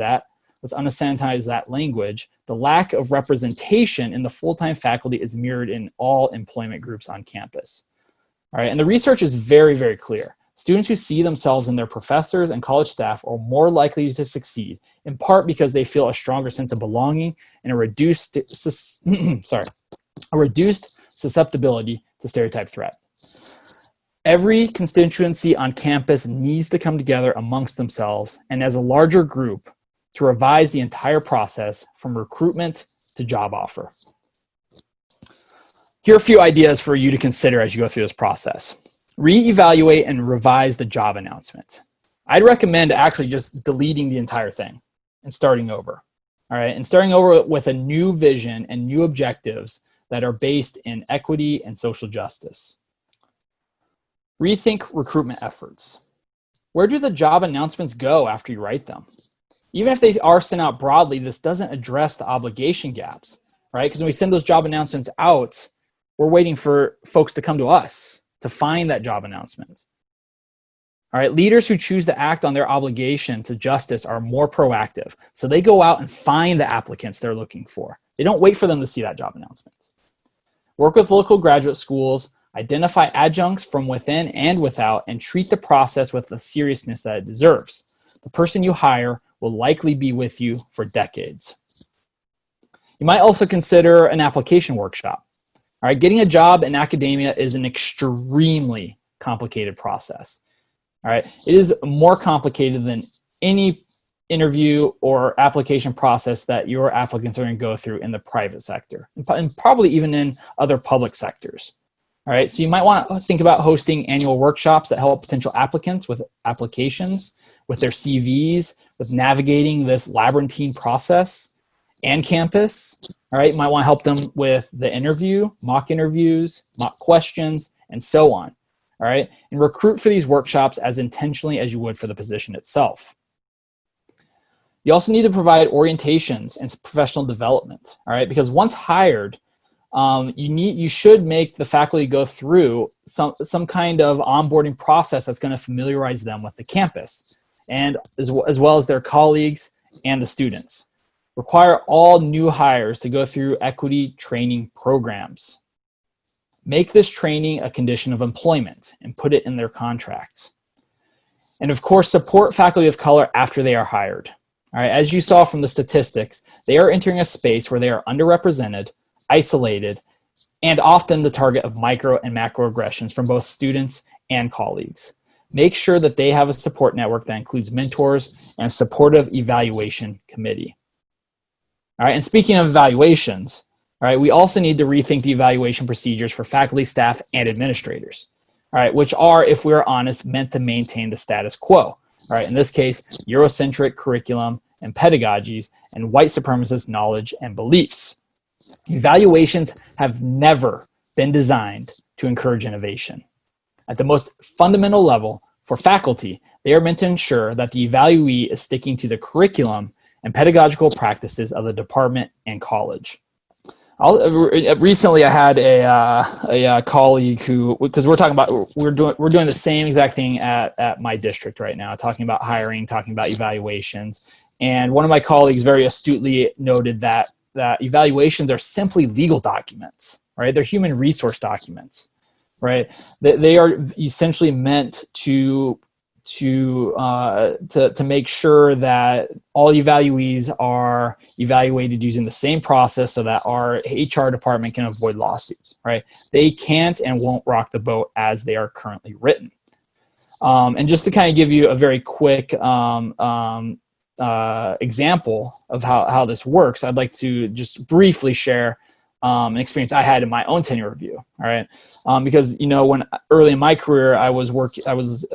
that language. The lack of representation in the full-time faculty is mirrored in all employment groups on campus. All right. And the research is very, very clear. Students who see themselves in their professors and college staff are more likely to succeed, in part because they feel a stronger sense of belonging and a reduced susceptibility to stereotype threat. Every constituency on campus needs to come together amongst themselves and as a larger group to revise the entire process from recruitment to job offer. Here are a few ideas for you to consider as you go through this process. Reevaluate and revise the job announcement. I'd recommend actually just deleting the entire thing and starting over. All right, and starting over with a new vision and new objectives that are based in equity and social justice. Rethink recruitment efforts. Where do the job announcements go after you write them? Even if they are sent out broadly, this doesn't address the obligation gaps, right? Because when we send those job announcements out, we're waiting for folks to come to us to find that job announcement. All right, leaders who choose to act on their obligation to justice are more proactive. So they go out and find the applicants they're looking for. They don't wait for them to see that job announcement. Work with local graduate schools, identify adjuncts from within and without, and treat the process with the seriousness that it deserves. The person you hire will likely be with you for decades. You might also consider an application workshop. All right, getting a job in academia is an extremely complicated process. All right, it is more complicated than any interview or application process that your applicants are going to go through in the private sector, and probably even in other public sectors. All right, so you might want to think about hosting annual workshops that help potential applicants with applications, with their CVs, with navigating this labyrinthine process and campus. All right, you might want to help them with the interview, mock interviews, mock questions, and so on. All right, and recruit for these workshops as intentionally as you would for the position itself. You also need to provide orientations and professional development. All right, because once hired, you should make the faculty go through some kind of onboarding process that's going to familiarize them with the campus, and as well as their colleagues and the students. Require all new hires to go through equity training programs. Make this training a condition of employment and put it in their contracts. And of course, support faculty of color after they are hired. All right, as you saw from the statistics, they are entering a space where they are underrepresented, isolated, and often the target of micro and macroaggressions from both students and colleagues. Make sure that they have a support network that includes mentors and a supportive evaluation committee. All right, and speaking of evaluations, all right, we also need to rethink the evaluation procedures for faculty, staff, and administrators. All right, which are, if we're honest, meant to maintain the status quo. All right, in this case, Eurocentric curriculum and pedagogies and white supremacist knowledge and beliefs. Evaluations have never been designed to encourage innovation. At the most fundamental level, for faculty, they are meant to ensure that the evaluee is sticking to the curriculum and pedagogical practices of the department and college. Recently, I had a colleague who, because we're doing the same exact thing at my district right now, talking about hiring, talking about evaluations, and one of my colleagues very astutely noted that evaluations are simply legal documents, right? They're human resource documents, right? They are essentially meant to make sure that all evaluees are evaluated using the same process so that our HR department can avoid lawsuits, right? They can't and won't rock the boat as they are currently written. And just to kind of give you a very quick example of how this works, I'd like to just briefly share an experience I had in my own tenure review. All right, because when early in my career I was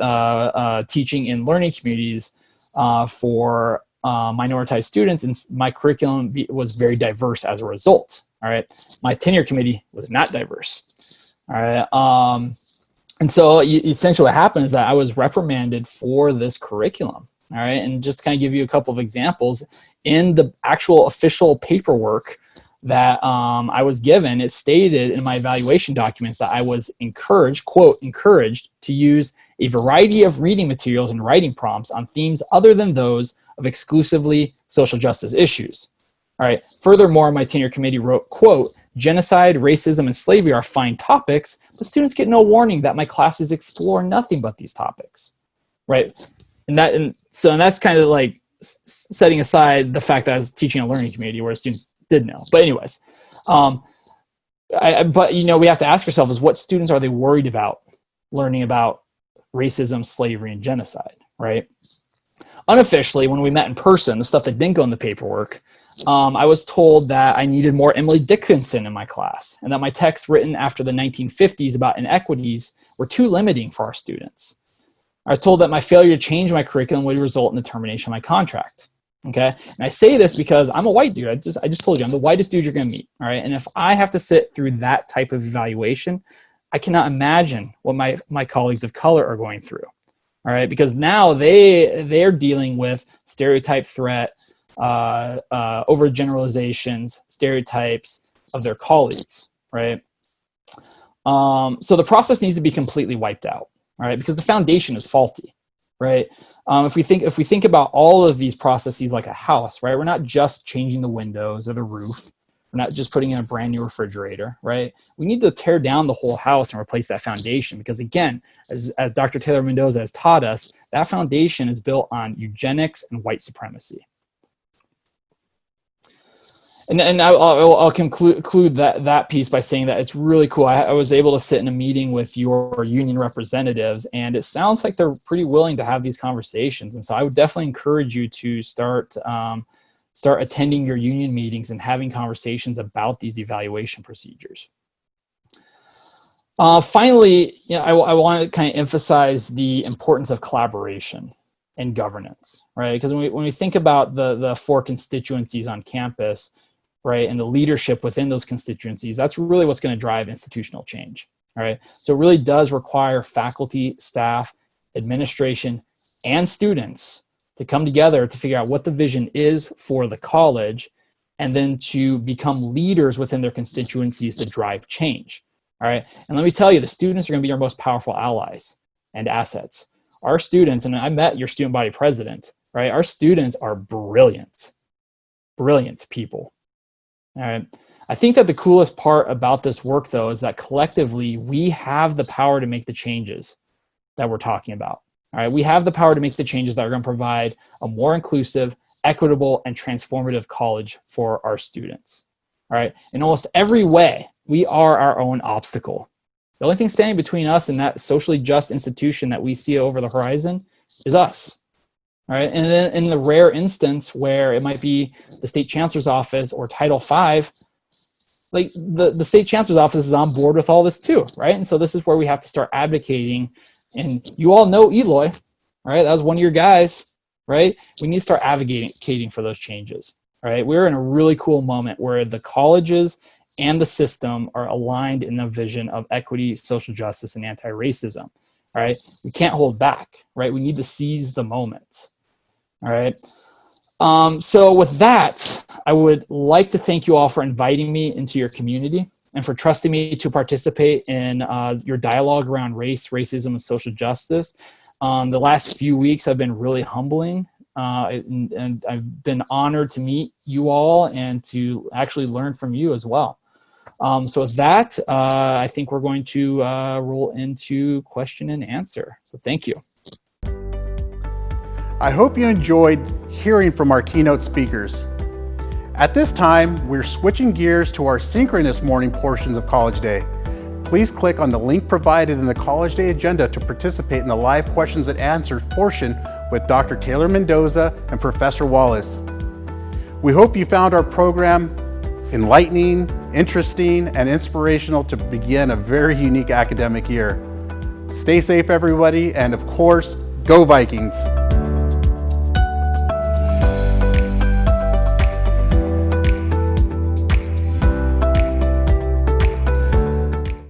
teaching in learning communities for minoritized students, and my curriculum was very diverse as a result. All right, my tenure committee was not diverse. All right, and so essentially what happened is that I was reprimanded for this curriculum. All right, and just to kind of give you a couple of examples, in the actual official paperwork that I was given, it stated in my evaluation documents that I was encouraged, quote, encouraged to use a variety of reading materials and writing prompts on themes other than those of exclusively social justice issues. All right, furthermore, my tenure committee wrote, quote, genocide, racism, and slavery are fine topics, but students get no warning that my classes explore nothing but these topics, right? And that's kind of like setting aside the fact that I was teaching a learning community where students did know. But anyways, we have to ask ourselves is what students are they worried about learning about racism, slavery, and genocide, right? Unofficially, when we met in person, the stuff that didn't go in the paperwork, I was told that I needed more Emily Dickinson in my class, and that my texts written after the 1950s about inequities were too limiting for our students. I was told that my failure to change my curriculum would result in the termination of my contract. Okay, and I say this because I'm a white dude. I just told you I'm the whitest dude you're going to meet. All right, and if I have to sit through that type of evaluation, I cannot imagine what my colleagues of color are going through. All right, because now they're dealing with stereotype threat, overgeneralizations, stereotypes of their colleagues, right? So the process needs to be completely wiped out, all right, because the foundation is faulty, right? If we think about all of these processes like a house, right, we're not just changing the windows or the roof. We're not just putting in a brand new refrigerator, right? We need to tear down the whole house and replace that foundation because, again, as Dr. Taylor Mendoza has taught us, that foundation is built on eugenics and white supremacy. And I'll conclude that piece by saying that it's really cool. I was able to sit in a meeting with your union representatives, and it sounds like they're pretty willing to have these conversations. And so I would definitely encourage you to start attending your union meetings and having conversations about these evaluation procedures. Finally, I want to kind of emphasize the importance of collaboration and governance, right? Because when we think about the 4 constituencies on campus, right, and the leadership within those constituencies, that's really what's going to drive institutional change, all right? So it really does require faculty, staff, administration, and students to come together to figure out what the vision is for the college and then to become leaders within their constituencies to drive change, all right? And let me tell you, the students are going to be your most powerful allies and assets. Our students, and I met your student body president, right? Our students are brilliant people, all right? I think that the coolest part about this work, though, is that collectively we have the power to make the changes that we're talking about. All right, we have the power to make the changes that are going to provide a more inclusive, equitable, and transformative college for our students. All right, in almost every way, we are our own obstacle. The only thing standing between us and that socially just institution that we see over the horizon is us. All right, and then in the rare instance where it might be the state chancellor's office or Title V, like the state chancellor's office is on board with all this too, right? And so this is where we have to start advocating. And you all know Eloy, right? That was one of your guys, right? We need to start advocating for those changes, right? We're in a really cool moment where the colleges and the system are aligned in the vision of equity, social justice, and anti-racism, right? We can't hold back, right? We need to seize the moment, all right? So with that, I would like to thank you all for inviting me into your community and for trusting me to participate in your dialogue around race, racism, and social justice. The last few weeks have been really humbling, and I've been honored to meet you all and to actually learn from you as well. So with that, I think we're going to roll into question and answer. So thank you. I hope you enjoyed hearing from our keynote speakers. At this time, we're switching gears to our synchronous morning portions of College Day. Please click on the link provided in the College Day agenda to participate in the live questions and answers portion with Dr. Taylor Mendoza and Professor Wallace. We hope you found our program enlightening, interesting, and inspirational to begin a very unique academic year. Stay safe, everybody, and of course, go Vikings!